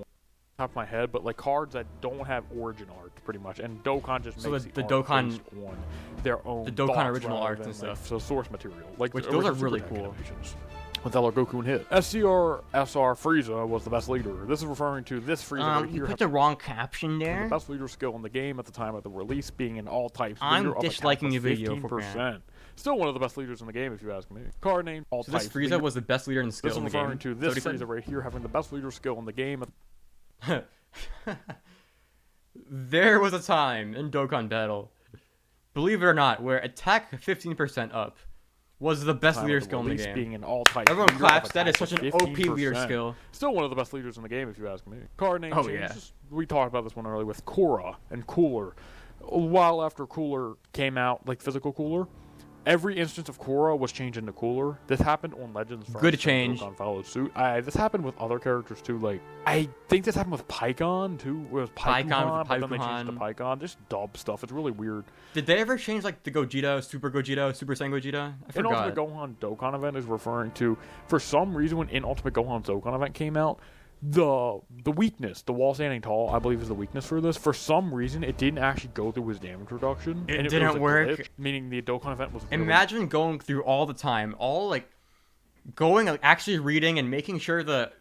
Top of my head, but like cards that don't have origin art pretty much, and Dokkan just makes the Dokkan based on their own the Dokkan original art and stuff. So source material, like which those are really cool. With LR Goku and hit SCR SR Frieza was the best leader. This is referring to this Frieza right here. You put the wrong caption there. The best leader skill in the game at the time of the release, being an all types. I'm disliking your video for 15%. Still one of the best leaders in the game, if you ask me. Card name all types. This Frieza was the best leader in skill in the game. This is referring to this Frieza right here having the best leader skill in the game. There was a time in Dokkan Battle, believe it or not, where attack 15% up was the best leader skill in the game. Being an all-type everyone claps. That is such an OP leader skill. Still one of the best leaders in the game, if you ask me. Card name changes. We talked about this one earlier with Korra and Cooler. A while after Cooler came out, like physical Cooler, every instance of Korra was changed into Cooler. This happened on Legends first. Good change. Dokkan followed suit. This happened with other characters too. Like I think this happened with Pycon too. It was Pycon, but then they changed to Pycon. Just dub stuff. It's really weird. Did they ever change like the Gogeta, Super Saiyan Gogeta? I forgot. In Ultimate Gohan Dokkan event is referring to, for some reason, when in Ultimate Gohan Dokkan event came out, the weakness, the wall standing tall, I believe is the weakness for this. For some reason, it didn't actually go through his damage reduction. It didn't work. Glitch, meaning the Dokkan event was really... Imagine going through all the time, actually reading and making sure the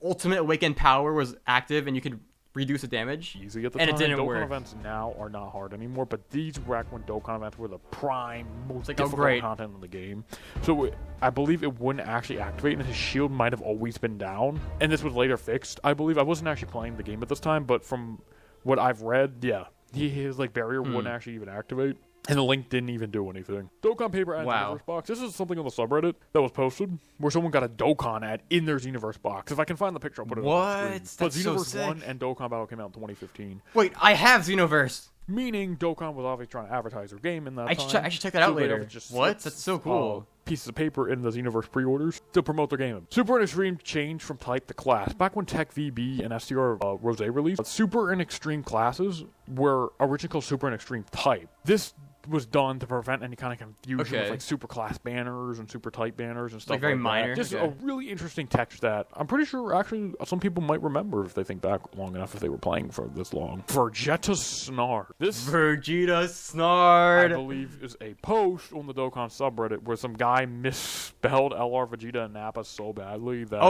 ultimate awakened power was active and you could reduce the damage. Easy at the and time. It didn't Dokkan work. events now are not hard anymore, but these back when Dokkan events were the prime, most difficult content in the game. So I believe it wouldn't actually activate, and his shield might have always been down. And this was later fixed, I believe. I wasn't actually playing the game at this time, but from what I've read, yeah, his like barrier wouldn't actually even activate. And the link didn't even do anything. Dokkan paper ad Xenoverse box. This is something on the subreddit that was posted where someone got a Dokkan ad in their Xenoverse box. If I can find the picture, I'll put it on the screen. But Xenoverse 1 and Dokkan Battle came out in 2015. Wait, I have Xenoverse. Meaning Dokkan was obviously trying to advertise their game in that time. I should check that out later. What? That's so cool. Pieces of paper in the Xenoverse pre-orders to promote their game. Super and Extreme changed from type to class. Back when Tech VB and STR Rose released, Super and Extreme classes were originally called Super and Extreme type. This was done to prevent any kind of confusion with like super class banners and super type banners and stuff like very minor. Just a really interesting text that I'm pretty sure actually some people might remember if they think back long enough if they were playing for this long. Vegeta Snard. This Vegeta Snard, I believe, is a post on the Dokkan subreddit where some guy misspelled LR Vegeta and Nappa so badly that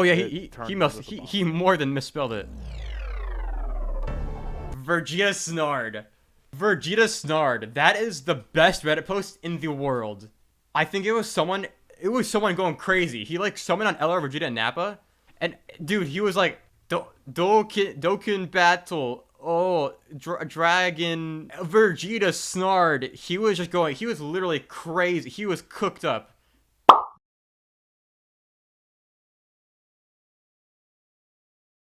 he more than misspelled it. Vegeta Snard. Vegeta Snard. That is the best Reddit post in the world. I think it was someone going crazy. He like summoned on LR Vegeta and Nappa. And dude, he was like Dokkan battle. Oh, Dragon Vegeta Snard. He was literally crazy. He was cooked up.